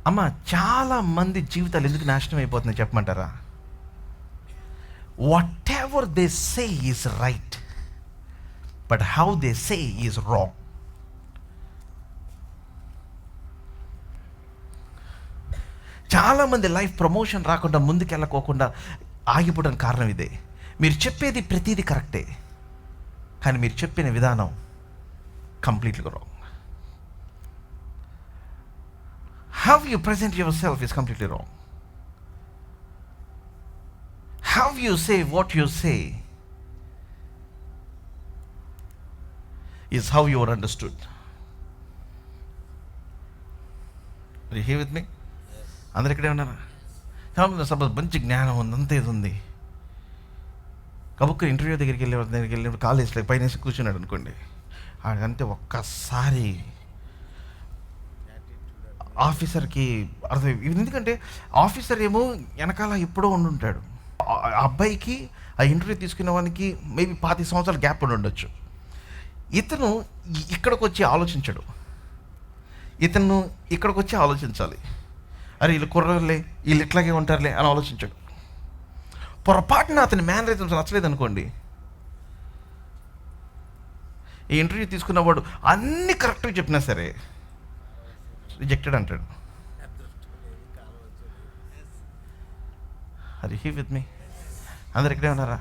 అమ్మ, చాలా మంది జీవితాలు ఎందుకు నాశనం అయిపోతున్నాయి చెప్పమంటారా? What ever they say is right but how they say is wrong. చాలామంది life promotion రాకుండా ముందుకెళ్ళకోకుండా ఆగిపోవడానికి కారణం ఇదే. మీరు చెప్పేది ప్రతిదీ కరెక్టే, కానీ మీరు చెప్పిన విధానం కంప్లీట్గా wrong. How you present yourself is completely wrong. How you say what you say is how you are understood. Are you here with me? అందరు ఇక్కడే ఉన్నారా? సపోజ్ మంచి జ్ఞానం ఉంది, అంతే ఇది ఉంది. కబుక్క ఇంటర్వ్యూ దగ్గరికి వెళ్ళినప్పుడు కాలేజ్లో పైన కూర్చున్నాడు అనుకోండి, అంతే ఒక్కసారి ఆఫీసర్కి అర్థం. ఎందుకంటే ఆఫీసర్ ఏమో వెనకాల ఎప్పుడో ఉండుంటాడు, అబ్బాయికి ఆ ఇంటర్వ్యూ తీసుకునే వానికి మేబీ 25 సంవత్సరాల గ్యాప్ ఉండి ఉండొచ్చు. ఇతను ఇక్కడికి వచ్చి ఆలోచించడు, ఇతను ఇక్కడికి వచ్చి ఆలోచించాలి. అరే వీళ్ళు కుర్రలే, వీళ్ళు ఇట్లాగే ఉంటారులే అని ఆలోచించడు. పొరపాటున అతని మేనరిజమ్స్ నచ్చలేదు అనుకోండి, ఈ ఇంటర్వ్యూ తీసుకున్నవాడు అన్ని కరెక్ట్గా చెప్పినా సరే రిజెక్టెడ్ అంటాడు. అది హీ విత్ మీ, అందరు ఇక్కడే ఉన్నారా?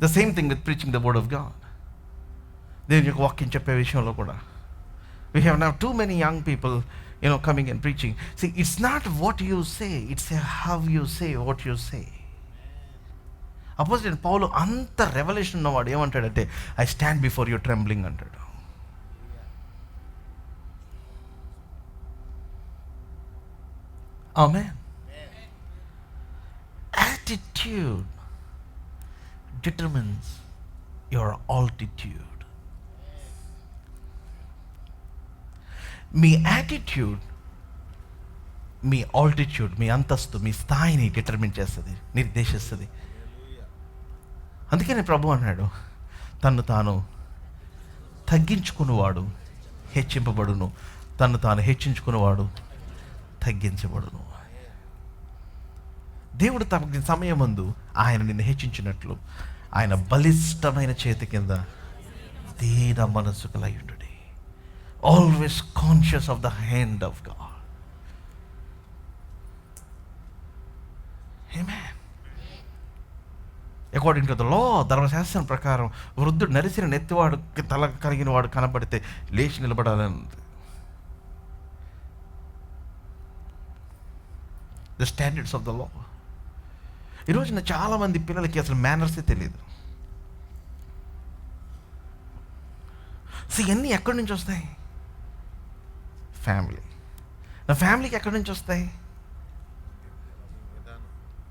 The same thing with preaching the word of God. దేవుని యొక్క వాక్యం చెప్పే విషయంలో కూడా we have now too many young people coming and preaching. See, it's not what you say, it's how you say what you say. Opposite పౌలు అంత revelation ఉన్నవాడు ఏమంటాడంటే, I stand before you trembling అంటాడు. Amen. Attitude determines your altitude. మీ attitude, మీ altitude, మీ అంతస్తు, మీ స్థాయిని డిటర్మిన్ చేస్తుంది, నిర్దేశిస్తుంది. అందుకనే ప్రభు అన్నాడు, తను తాను తగ్గించుకున్నవాడు హెచ్చింపబడును, తను తాను హెచ్చించుకున్నవాడు తగ్గించబడును. దేవుడు తమ సమయమందు ఆయన నిన్ను హెచ్చించినట్లు ఆయన బలిష్టమైన చేతి కింద దీన మనసు కలిగి always conscious of the hand of God. Amen. According to the law, ధర్మశాస్త్రం ప్రకారం వృద్ధుడు నరిసిన నెత్తివాడు తల కలిగిన వాడు కనబడితే లేచి నిలబడాలని. The standards of the law. ఈరోజున చాలామంది పిల్లలకి అసలు మేనర్సే తెలియదు. ఇవన్నీ ఎక్కడి నుంచి వస్తాయి? ఫ్యామిలీ. నా ఫ్యామిలీకి ఎక్కడి నుంచి వస్తాయి?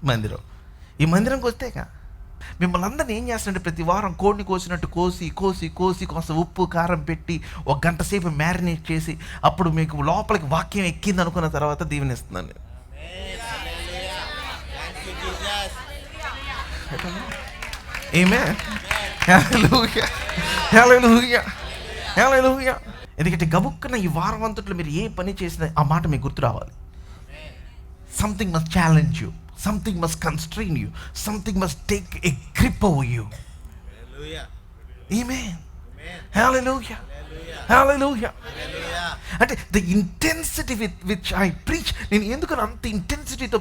మందిరం. ఈ మందిరంకి వస్తేగా మిమ్మల్ని అందరినీ ఏం చేస్తారంటే, ప్రతి వారం కోడిని కోసినట్టు కోసి కోసి కోసి కొంత ఉప్పు కారం పెట్టి 1 గంట సేపు మ్యారినేట్ చేసి అప్పుడు మీకు లోపలికి వాక్యం ఎక్కింది అనుకున్న తర్వాత దీవెనిస్తున్నాను. ఆమేన్. హల్లెలూయా, హల్లెలూయా, హల్లెలూయా. ఎందుకంటే గబుక్కున ఈ వారం అంతట్లో మీరు ఏ పని చేసినా ఆ మాట మీకు గుర్తు రావాలి. Something must challenge you, something must constrain you, something must take a grip over you. Amen. Hallelujah, hallelujah. అంటే the intensity with which I preach, నేను ఎందుకు అంత ఇంటెన్సిటీతో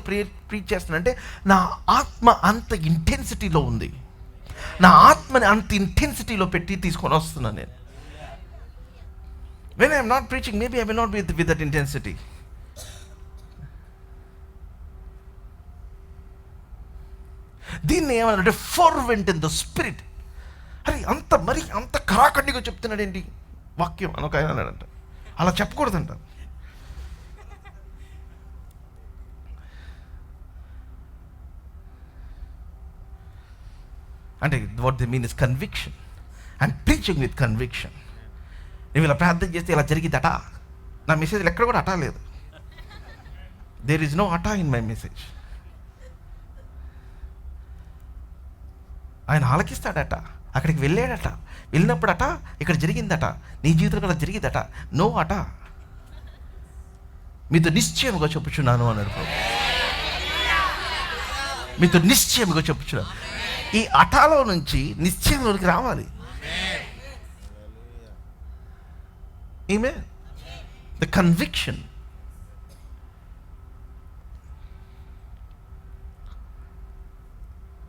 ప్రీచ్ చేస్తానంటే నా ఆత్మ అంత ఇంటెన్సిటీలో ఉంది. నా ఆత్మని అంత ఇంటెన్సిటీలో పెట్టి తీసుకొని వస్తున్నాను నేను. When I am not preaching, maybe I will not be with that intensity. దీన్ని ఏమన్నారంటే fervent in the spirit. అరే అంత కరాఖండిగా చెప్తున్నాడు ఏంటి వాక్యం అని ఒక ఆయన అన్నాడంట. అలా చెప్పకూడదంట. అంటే what they mean is conviction. I'm preaching with conviction. నువ్వు ఇలా ప్రార్థన చేస్తే ఇలా జరిగిద్దట. నా మెసేజ్లో ఎక్కడ కూడా అటా లేదు. దేర్ ఈజ్ నో అటా ఇన్ మై మెసేజ్. ఆయన ఆలకిస్తాడట, అక్కడికి వెళ్ళాడట, వెళ్ళినప్పుడట ఇక్కడ జరిగిందట, నీ జీవితంలో కూడా జరిగిందట. నో అట. మీతో నిశ్చయముగా చెప్పుచున్నాను అన్నాడు. మీతో నిశ్చయముగా చెప్పుచున్నాను. ఈ అటాలో నుంచి నిశ్చయంలోకి రావాలి. Amen. The conviction.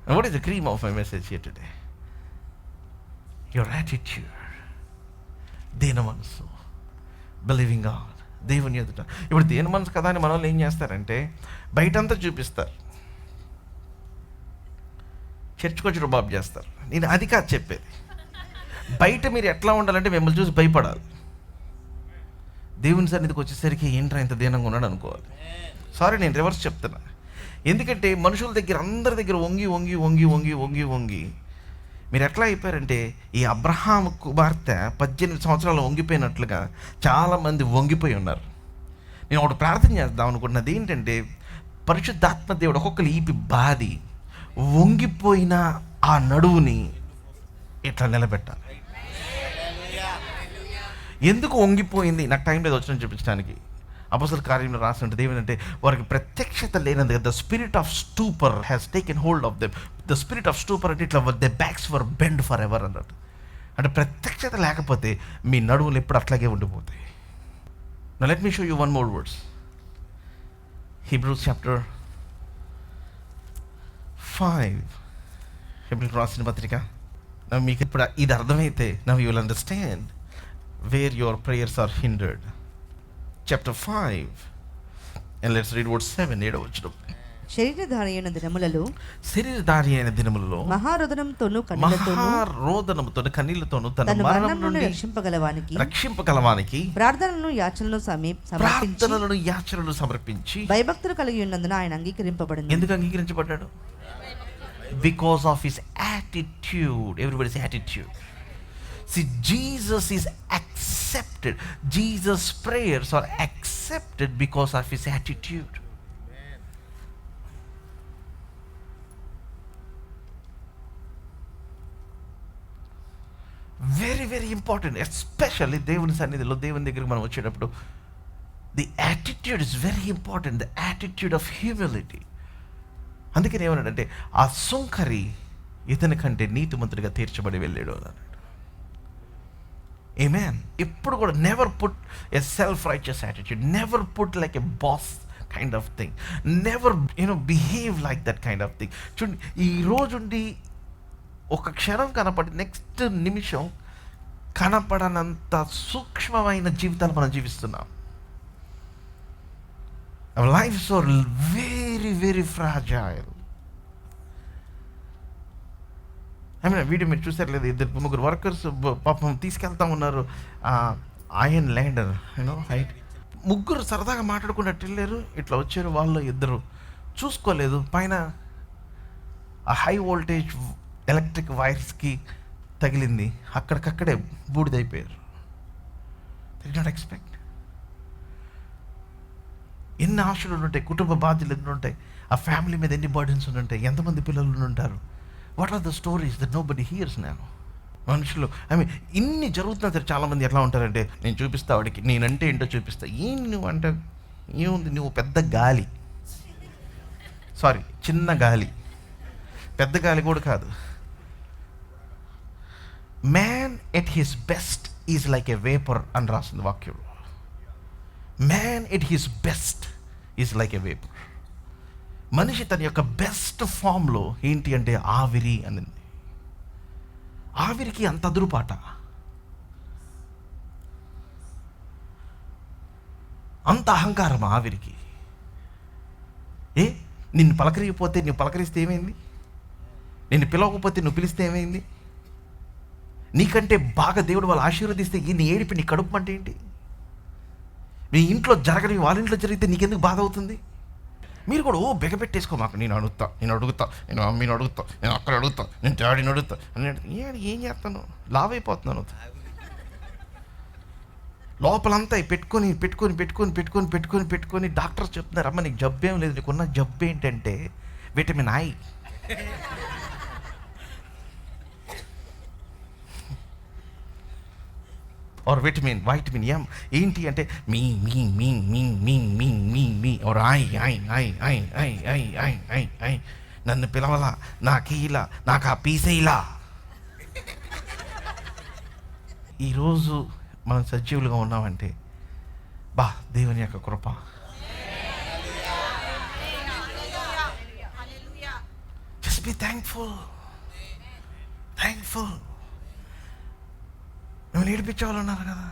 And what is the cream of my message here today? Your attitude. దేన మనసు. Believing God. దేవుని ఎదుట. ఇప్పుడు దేన మనసు కదా అని మన వాళ్ళు ఏం చేస్తారంటే బయటంతా చూపిస్తారు, చర్చ్కి వచ్చి రుబాబ్ చేస్తారు. నేను అది కాదు చెప్పేది. బయట మీరు ఎట్లా ఉండాలంటే మిమ్మల్ని చూసి భయపడాలి. దేవుని సన్నిధికి వచ్చేసరికి ఏంట్రా ఇంత దీనంగా ఉన్నాడు అనుకోవాలి. సారీ, నేను రివర్స్ చెప్తున్నా. ఎందుకంటే మనుషుల దగ్గర, అందరి దగ్గర వంగి వంగి వంగి వంగి వంగి వంగి మీరు ఎట్లా అయిపోయారంటే, ఈ అబ్రహాం కుమార్తె 18 సంవత్సరాలు వంగిపోయినట్లుగా చాలామంది వంగిపోయి ఉన్నారు. నేను ఒకటి ప్రార్థన చేద్దాం అనుకుంటున్నది ఏంటంటే, పరిశుద్ధాత్మ దేవుడు ఒక్కొక్కరు ఈపి బాది వంగిపోయిన ఆ నడువుని ఇట్లా నిలబెట్టాలి. ఎందుకు వంగిపోయింది? నాకు టైం లేదు వచ్చిన చూపించడానికి. అపొస్తలుల కార్యంలో రాసి ఉంటుంది ఏమంటే, వారికి ప్రత్యక్షత లేనందుకు the spirit of stupor has taken hold of them. The spirit of stupor అంటే ఇట్లా the backs were bend for ever అన్నట్టు. అంటే ప్రత్యక్షత లేకపోతే మీ నడువులు ఎప్పుడు అట్లాగే ఉండిపోతాయి. Now let me show you one more verse. Hebrews chapter 5. Hebrews రాసిన పత్రిక. మీకు ఇప్పుడు ఇది అర్థమైతే now you will understand where your prayers are hindered. Chapter 5 and let's read verse 7. 7వ వచనం. శరీరధారి అయిన దినములలో మహారోదనంతోను కన్నీళ్లతోను తన మరణం నుండి రక్షింపగలవానికి ప్రార్థనలను యాచనలను సమర్పించి భయభక్తులు కలిగి ఉన్నందున ఆయన అంగీకరింపబడింది. ఎందుకు అంగీకరించబడ్డాడు? Because of his attitude. Everybody's attitude. See, Jesus is accepted. Jesus' prayers are accepted because of his attitude. Very, very important. Especially దేవుని సన్నిధిలో, దేవుని దగ్గరికి మనం వచ్చేటప్పుడు the attitude is very important. The attitude of humility. అందుకని ఏమన్నాడంటే, ఆ సుంకరి ఇతని కంటే నీతిమంతుడిగా తీర్చబడి వెళ్ళాడు అన్నాడు. Amen. ఎప్పుడు కూడా never put a self righteous attitude, never put like a boss kind of thing, never behave like that kind of thing. చూడండి, ఈ రోజుండి ఒక క్షణం కనపడి నెక్స్ట్ నిమిషం కనపడనంత సూక్ష్మమైన జీవితాలు మనం జీవిస్తున్నాం. Our lives are very, very fragile. Video మీరు చూసారు లేదు, 2-3 వర్కర్స్ పాపం తీసుకెళ్తా ఉన్నారు ఐరన్ ల్యాండర్ హైట్. 3 సరదాగా మాట్లాడుకున్నట్టు వెళ్ళారు, ఇట్లా వచ్చారు. వాళ్ళు 2 చూసుకోలేదు, పైన ఆ హై వోల్టేజ్ ఎలక్ట్రిక్ వైర్స్కి తగిలింది, అక్కడికక్కడే బూడిదైపోయారు. They did not expect. ఎన్ని ఆశలు ఉంటాయి, కుటుంబ బాధ్యతలు ఎన్ని ఉంటాయి, ఆ ఫ్యామిలీ మీద ఎన్ని బర్డెన్స్ ఉంటాయి, ఎంతమంది పిల్లలు ఉంటారు. What are the stories that nobody hears now? మనుషులు ఇన్ని జరుగుతున్నా సరే చాలామంది ఎట్లా ఉంటారంటే, నేను చూపిస్తా వాడికి, నేనంటే ఏంటో చూపిస్తా. ఏం నువ్వు అంటే ఏముంది, నువ్వు పెద్ద గాలి, సారీ చిన్న గాలి, పెద్ద గాలి కూడా కాదు. Man at his best is like a vapour అని రాసింది వాక్యం. Man at his best is like a vapour. మనిషి తన యొక్క బెస్ట్ ఫామ్లో ఏంటి అంటే ఆవిరి అనింది. ఆవిరికి అంత అదురుపాట, అంత అహంకారం ఆవిరికి. నిన్ను పలకరిగిపోతే నువ్వు పలకరిస్తే ఏమైంది, నిన్ను పిలవకపోతే నువ్వు పిలిస్తే ఏమైంది, నీకంటే బాగా దేవుడు వాళ్ళు ఆశీర్వదిస్తే నీ ఏడిపి నీ కడుపు అంటే ఏంటి? మీ ఇంట్లో జరగని వాళ్ళ ఇంట్లో జరిగితే నీకెందుకు బాధ అవుతుంది? మీరు కూడా బెగపెట్టేసుకో, మాకు నేను అడుగుతా, నేను మమ్మీని అడుగుతా, నేను అక్కడ అడుగుతా, నేను డాడీని అడుగుతా అని. ఏం చేస్తాను, లావ్ అయిపోతున్నాను. లోపలంతా పెట్టుకొని పెట్టుకొని పెట్టుకొని పెట్టుకొని పెట్టుకొని పెట్టుకొని డాక్టర్స్ చెప్తున్నారు, అమ్మ నీకు జబ్బేం లేదు, నీకున్న జబ్బు ఏంటంటే vitamin I. Or vitamin M. ఏంటి అంటే me me me me me me me me or I I I I I I I I I నన్ను పిలవలా, నాకు ఇలా, నాకు ఆ పీసే ఇలా. ఈరోజు మనం సజీవులుగా ఉన్నామంటే దేవుని యొక్క కృప. Just be thankful. మిమ్మల్ని ఏడిపించే వాళ్ళు ఉన్నారు కదా,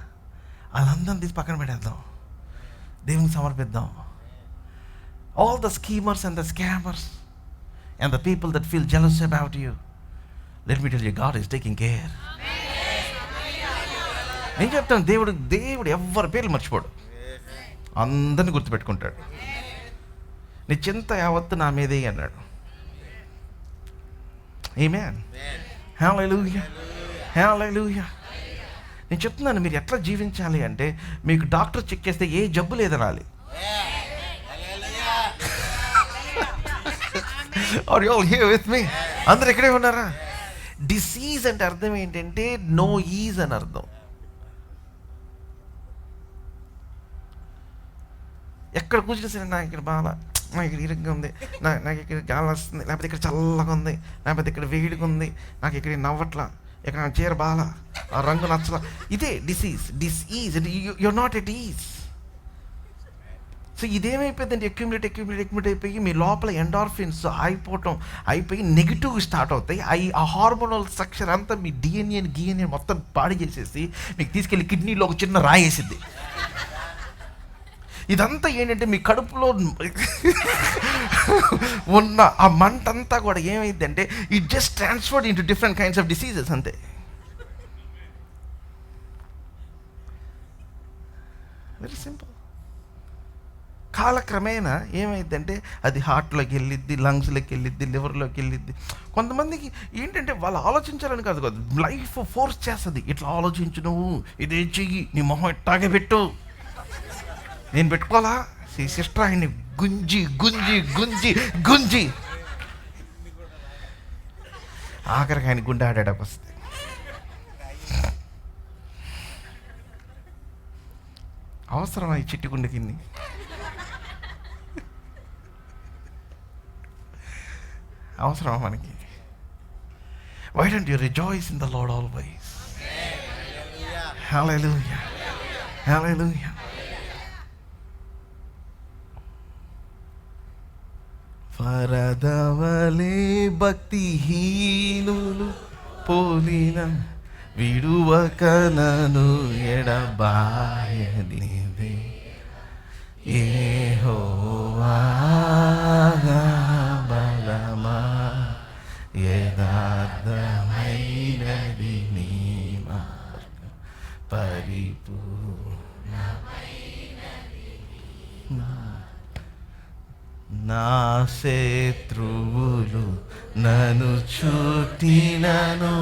వాళ్ళందరినీ తీసి పక్కన పెట్టేద్దాం, దేవునికి సమర్పిద్దాం. All the schemers and the scammers and the people that feel jealous about you, let me tell you, God is taking care. నేను చెప్తాను, దేవుడు ఎవరి పేర్లు మర్చిపోడు, అందరిని గుర్తుపెట్టుకుంటాడు. నీ చింత యావత్తు నా మీదే అన్నాడు. ఆమేన్. హల్లెలూయా, హల్లెలూయా. నేను చెప్తున్నాను, మీరు ఎట్లా జీవించాలి అంటే, మీకు డాక్టర్ చెక్ చేస్తే ఏ జబ్బు లేదనాలి. Are you all here with me? అందరు ఇక్కడే ఉన్నారా? డిసీజ్ అంటే అర్థం ఏంటంటే నో ఈజ్ అని అర్థం. ఎక్కడ కూర్చుని సరే నాకు ఇక్కడ బాగా, నాకు ఇక్కడ ఇరుగ్గా ఉంది, నాకు ఇక్కడ గాలి వస్తుంది, లేకపోతే ఇక్కడ చల్లగా ఉంది, లేకపోతే ఇక్కడ వేడిగా ఉంది, నాకు ఇక్కడ నవ్వట్లా, ఇక్కడ నా చీర బాగా, ఆ రంగు నచ్చలా. ఇదే disease. You're not at ease. So ఇదేమైపోయిందంటే అక్యుములేట్ అయిపోయి మీ లోపల ఎండార్ఫిన్స్ అయిపోయి నెగిటివ్ స్టార్ట్ అవుతాయి. ఆ హార్మోనల్ స్ట్రక్చర్ అంతా మీ డిఎన్ఏ మొత్తం పాడి చేసేసి మీకు తీసుకెళ్ళి కిడ్నీలో ఒక చిన్న రాయేసింది. ఇదంతా ఏంటంటే మీ కడుపులో ఉన్న ఆ మంట అంతా కూడా ఏమైందంటే it just transferred into different kinds of diseases అంతే. Very simple. కాలక్రమేణా ఏమైందంటే అది హార్ట్లోకి వెళ్ళిద్ది, లంగ్స్లోకి వెళ్ళిద్ది, లివర్లోకి వెళ్ళిద్ది. కొంతమందికి ఏంటంటే వాళ్ళు ఆలోచించాలని కాదు, లైఫ్ ఫోర్స్ చేస్తుంది. ఇట్లా ఆలోచించు, నువ్వు ఇదే చెయ్యి, నీ మొహం ఇట్టాగే పెట్టు. నేను పెట్టుకోవాలా? సిస్టర్ ఆయన్ని గుంజి గుంజి గుంజి గుంజి ఆఖరికి ఆయన గుండె ఆడాడకు వస్తుంది. అవసరమా ఈ చిట్టి గుండె కింది? అవసరమా మనకి? Why don't you rejoice in the Lord always? Hallelujah. Hallelujah. వరదవలే భక్తిహీనులు పోలిన విడువక నను ఎడబాయనిదే యెహోవా బలమా యథార్థమైనది నీ మార్గం పరిపూర్ణమైనది. నా శత్రువులు నన్ను చుట్టినను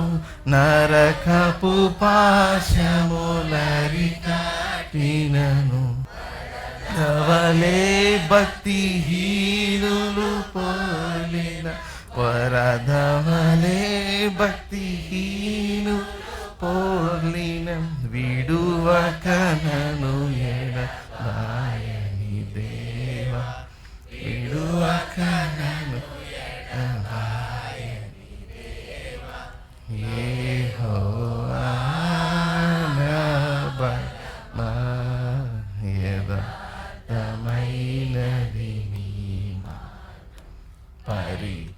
నరకపు పాశములరికటినను వలే భక్తిహీనులు పోలిన వరదవలే భక్తిహీను పోలిన విడువక నను ఎడబాయని దేవా విడువక నను ఎడబాయని దేవా యెహోవా నా బలమా యథార్థమైనది నీ మార్గం పరిపూర్ణమైనది.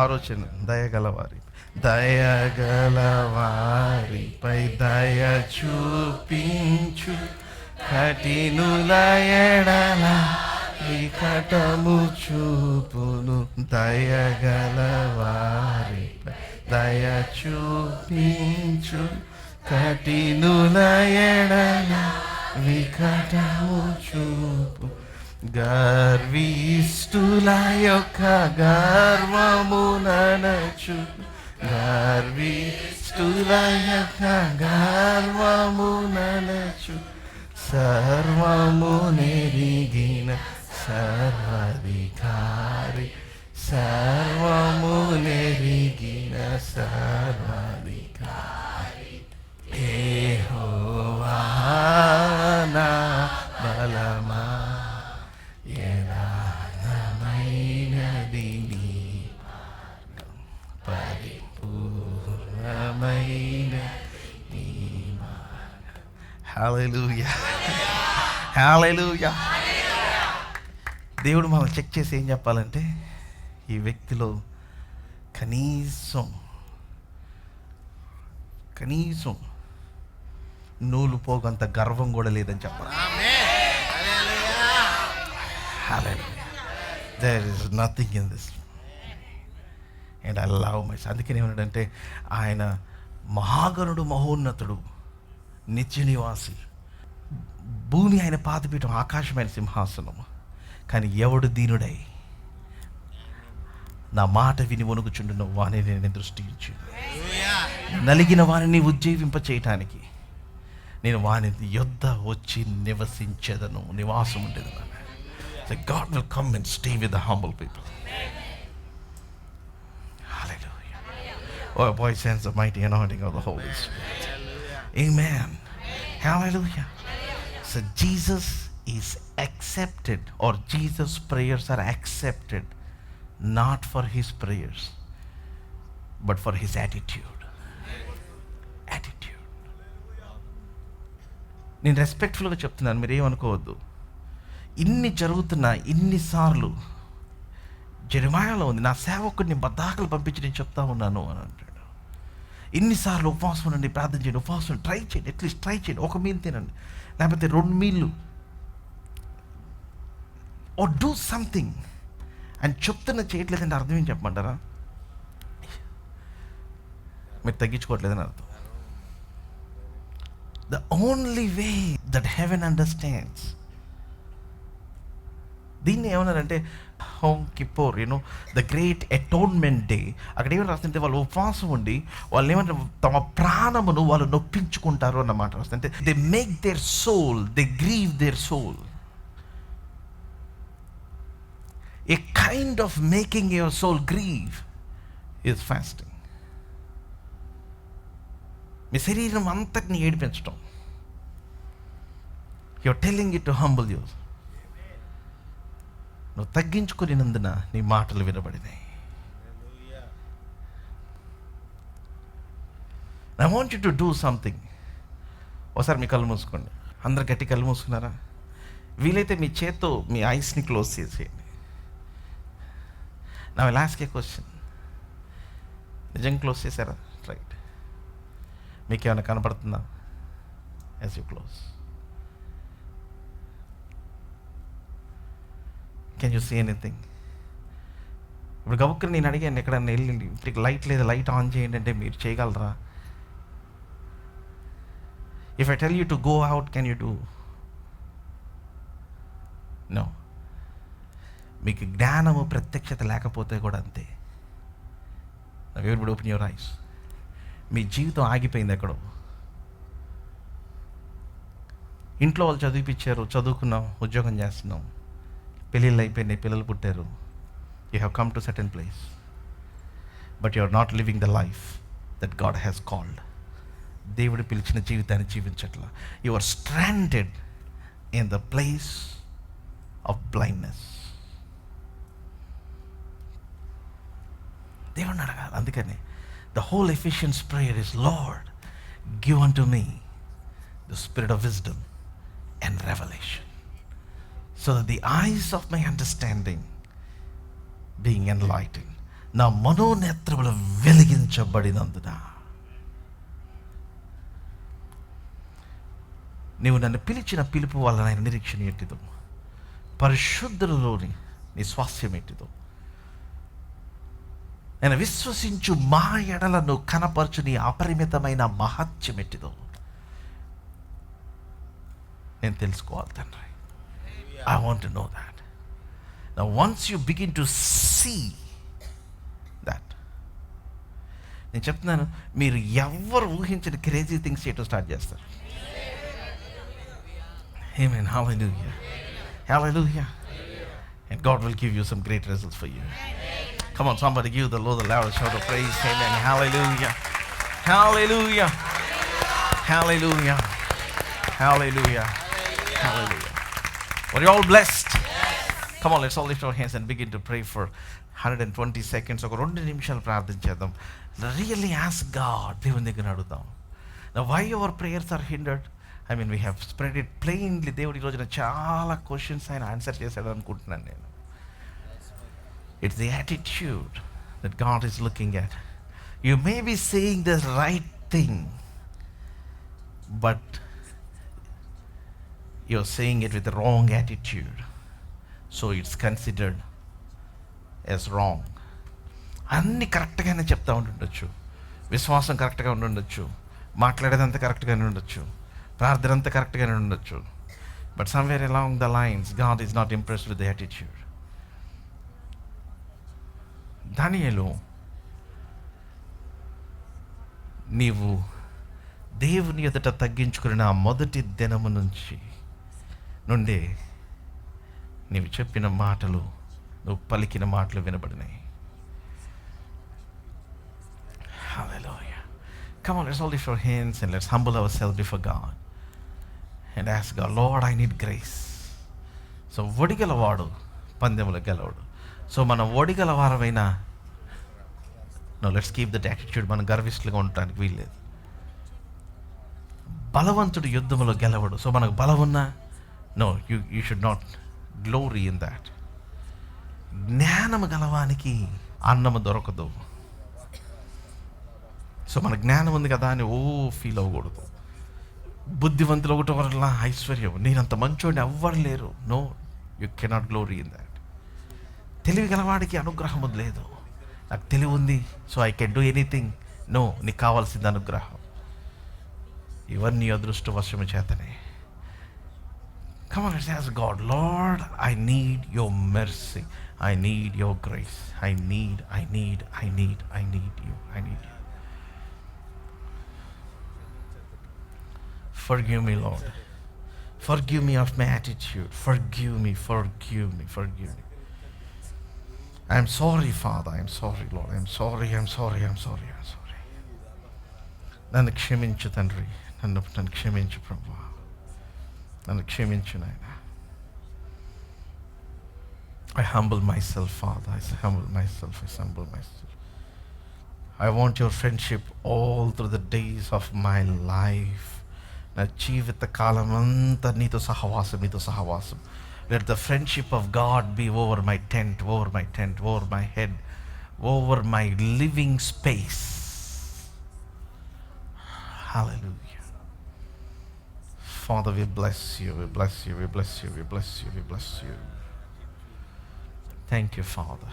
ఆలోచన దయగలవారిపై దయ చూపించు కఠినుల ఎడల వికటము చూపును. దయగలవారిపై దయ చూపించు కఠినుల ఎడల వికటము చూపు. గర్విష్ఠుల యొక్క గర్వము ననచు గర్విష్ఠుల యొక్క గర్వము ననచు సర్వము నెరిగిన సర్వాధికారి సర్వము నెరిగిన సర్వాధికారి యెహోవా నా బలమా యథార్థమైనది నీ మార్గం పరిపూర్ణమైనది నీ మార్గం. హల్లెలూయా హల్లెలూయా. దేవుడు మనం చెక్ చేసి ఏం చెప్పాలంటే ఈ వ్యక్తిలో కనీసం నూలు పోగంత గర్వం కూడా లేదని చెప్పాలి. There is nothing in this. And I love myself. అందుకని ఏమన్నాడంటే ఆయన మహాగణుడు, మహోన్నతుడు, నిత్య నివాసి, భూమి ఆయన పాదపీఠం, ఆకాశమైన సింహాసనం. కానీ ఎవడు దీనుడై నా మాట విని వణుకుచుండును వాని నేను దృష్టించి నలిగిన వారిని ఉజ్జీవింప చేయటానికి నేను వాని యొద్ద వచ్చి నివసించేదను, నివాసం ఉండేదను. That God will come and stay with the humble people. Hallelujah. Oh, boy, sense the mighty anointing of the Holy Spirit. Amen. Hallelujah. So Jesus is accepted, or Jesus' prayers are accepted not for his prayers, but for his attitude. Attitude. నేను రెస్పెక్ట్ఫుల్గా చెప్తున్నాను, మీరు ఏమనుకోవద్దు. ఇన్ని జరుగుతున్నా ఇన్నిసార్లు జెరెమయాలో ఉంది, నా సేవకుడిని బద్దాకలు పంపించి నేను చెప్తా ఉన్నాను అని అంటాడు. ఇన్నిసార్లు ఉపవాసం ఉండండి, ప్రార్థన చేయండి, ఉపవాసం ట్రై చేయండి, అట్లీస్ట్ ట్రై చేయండి, ఒక మీల్ తినండి, లేకపోతే 2 మీళ్ళు, ఓ డూ సంథింగ్ అని చెప్తున్నా చేయట్లేదంటే అర్థం ఏం చెప్పమంటారా? మీరు తగ్గించుకోవట్లేదని అర్థం. The only way that heaven understands, దీన్ని ఏమన్నారంటే Yom Kippur, the great atonement day. అక్కడ ఏమైనా రాస్తుంటే వాళ్ళు ఉపవాసం ఉండి వాళ్ళు ఏమంటే తమ ప్రాణమును వాళ్ళు నొప్పించుకుంటారు అన్నమాట రాస్తుంటే, they make their soul, they grieve their soul. A kind of making your soul grieve is fasting. మీ శరీరం అంతటిని ఏడిపించటం. Your telling it to humble you. నువ్వు తగ్గించుకునేందున నీ మాటలు వినబడినాయి. I want you to do something. ఒకసారి మీ కళ్ళు మూసుకోండి. అందరు గట్టి కళ్ళు మూసుకున్నారా? వీలైతే మీ చేత్తో మీ ఐస్ని క్లోజ్ చేసేయండి. నా విల్ ఆస్క్ ఏ క్వశ్చన్. నిజంగా క్లోజ్ చేశారా? రైట్. మీకు ఏమైనా కనపడుతుందా as you close? Can you see anything? ఇప్పుడు గబుక్కుని నేను అడిగాను, ఎక్కడన్నా వెళ్ళింది ఇప్పుడు లైట్ లేదు, లైట్ ఆన్ చేయండి అంటే మీరు చేయగలరా? If I tell you to go out, can you do? No. మీకు జ్ఞానము ప్రత్యక్షత లేకపోతే కూడా అంతే. Everybody open your eyes. మీ జీవితం ఆగిపోయింది ఎక్కడో. ఇంట్లో వాళ్ళు చదివిపించారు, చదువుకున్నాం, ఉద్యోగం చేస్తున్నాం, పెళ్ళిళ్ళు అయిపోయినాయి, పిల్లలు పుట్టారు. You have come to certain place, but you are not living the life that God has called. దేవుడు పిలిచిన జీవితాన్ని జీవించట్లా. You are stranded in the place of blindness. దేవుడిని అడగాలి. అందుకని the whole Ephesians prayer is, Lord, give unto me the spirit of wisdom and revelation, so that the eyes of my understanding being enlightened, నా మనోనేత్రములు వెలిగించబడినందున. నీవు నన్ను పిలిచిన పిలుపు వల్ల ఆయన నిరీక్షణ ఎట్టిదో, పరిశుద్ధులలోని నీ స్వాస్థ్యం ఎట్టిదో, నేను విశ్వసించు మా ఎడలను కనపరచు నీ అపరిమితమైన మహత్యం ఎట్టిదో నేను తెలుసుకోవాలి తండ్రి. I want to know that. Now once you begin to see that, నేను చెప్తున్నాను, మీరు ఎవరు ఊహించిన క్రేజీ థింగ్స్ చేయటం స్టార్ట్ చేస్తారు. ఆమేన్. Hallelujah. Hallelujah. And God will give you some great results for you. Come on, somebody give the Lord the loudest shout of praise. Amen. Hallelujah. Hallelujah. Hallelujah. Hallelujah. Hallelujah. Were you all blessed? Come on, let's all lift our hands and begin to pray for 120 seconds. ఒక 2 నిమిషాలు ప్రార్థన చేద్దాం. Really ask God. దేవుని దగ్గర అడుగుదాం. Now why our prayers are hindered? I mean, we have spread it plainly. దేవుడు ఈరోజున చాలా క్వశ్చన్స్ ఆయన ఆన్సర్ చేశాడు అనుకుంటున్నాను నేను. It's the attitude that God is looking at. You may be saying the right thing, but you're saying it with the wrong attitude. So it's considered as wrong. అన్నీ కరెక్ట్గానే చెప్తా ఉంటుండొచ్చు, విశ్వాసం కరెక్ట్గా ఉండుండొచ్చు, మాట్లాడేదంతా కరెక్ట్గానే ఉండొచ్చు, ప్రార్థన అంతా కరెక్ట్గానే ఉండొచ్చు, but somewhere along the lines God is not impressed with the attitude. దానియేలు, నీవు దేవుని ఎదుట తగ్గించుకున్న ఆ మొదటి దినము నుండే నీవు చెప్పిన మాటలు, నువ్వు పలికిన మాటలు వినబడినాయి. Hallelujah. Come on, let's all lift our hands and let's humble ourselves before God and ask God, Lord, I need grace. So ఒడిగలవాడు పందెములో గెలవడు. సో మనం ఒడిగల వారమైనా లెట్స్ కీప్ దట్ యాటిట్యూడ్. మనం గర్విష్ఠులుగా ఉండటానికి వీల్లేదు. బలవంతుడు యుద్ధంలో గెలవడు. సో మనకు బలం ఉన్నా you should not glory in that. జ్ఞానము గలవానికి అన్నము దొరకదు. సో మన జ్ఞానం ఉంది కదా అని ఫీల్ అవ్వకూడదు. బుద్ధివంతులు ఒకటి వల్ల ఐశ్వర్యం, నేనంత మంచోడిని ఎవ్వరు లేరు. No, you cannot glory in that. తెలివి గలవాడికి అనుగ్రహం లేదు. నాకు తెలివి ఉంది, so I can do anything. No, నీకు కావాల్సింది అనుగ్రహం. ఇవన్నీ అదృష్టవశము చేతనే. Come on, let's ask God, Lord, I need your mercy. I need your grace. I need you. Forgive me, Lord. Forgive me of my attitude. Forgive me. I'm sorry, Father. I'm sorry, Lord. I'm sorry. నన్ను క్షమించు తండ్రి. నన్ను క్షమించు ప్రభువా. నన్ను క్షమించు నాయన. I humble myself, Father. I humble myself. I want your friendship all through the days of my life. నా జీవిత కాలం అంతా నీతో సహవాసం. Let the friendship of God be over my tent, over my head, over my living space. Hallelujah. Father, we bless you. Thank you, Father.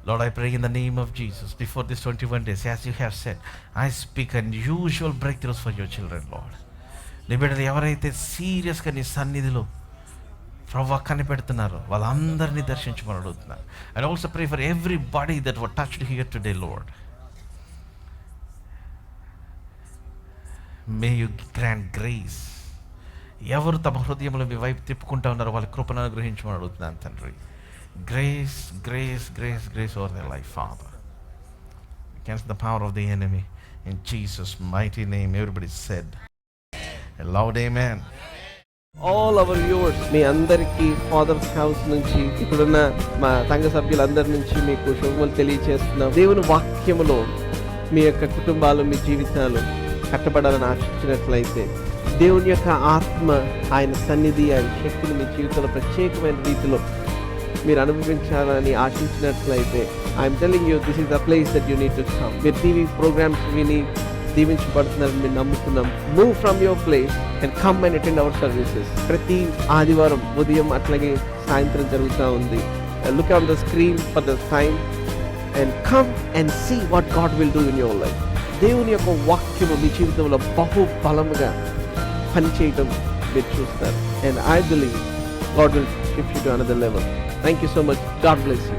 Lord, I pray in the name of Jesus, before these 21 days, as you have said, I speak unusual breakthroughs for your children, Lord. నీ బిడ్డలు ఎవరైతే సీరియస్గా నీ సన్నిధిలో ప్రభువా కనిపెడుతున్నారో వాళ్ళందరినీ దర్శించమని అడుగుతున్నారు. And also pray for everybody that were touched here today, lord. May you grant grace. ఎవరు తమ హృదయంలో మీ వైపు తిప్పుకుంటా ఉన్నారో వాళ్ళ కృపను అనుగ్రహించమని అడుగుతున్నాను తండ్రి. Grace over their life, Father. Against the power of the enemy, in Jesus' mighty name. Everybody said a loud amen. All our viewers, మీ అందరికీ ఫాదర్స్ హౌస్ నుంచి, ఇప్పుడున్న మా సంఘ సభ్యులందరి నుంచి మీకు శుభములు తెలియజేస్తున్నాం. దేవుని వాక్యములో మీ యొక్క కుటుంబాలు, మీ జీవితాలు కట్టబడాలని ఆశించినట్లయితే, దేవుని యొక్క ఆత్మ, ఆయన సన్నిధి, ఆయన శక్తిని మీ జీవితంలో ప్రత్యేకమైన రీతిలో మీరు అనుభవించాలని ఆశించినట్లయితే, I'm telling you, this is the place that you need to come. మీరు టీవీ ప్రోగ్రామ్స్ విని దీవించబడుతున్నారని మేము నమ్ముతున్నాం. Move from your place and come and attend our services. ప్రతి ఆదివారం ఉదయం అట్లాగే సాయంత్రం జరుగుతూ ఉంది. Look on the screen for the time and come and see what God will do in your life. దేవుని యొక్క వాక్యము మీ జీవితంలో బహు బలముగా పనిచేయటం మీరు చూస్తారు. And I believe God will shift you to another level. Thank you so much. God bless you.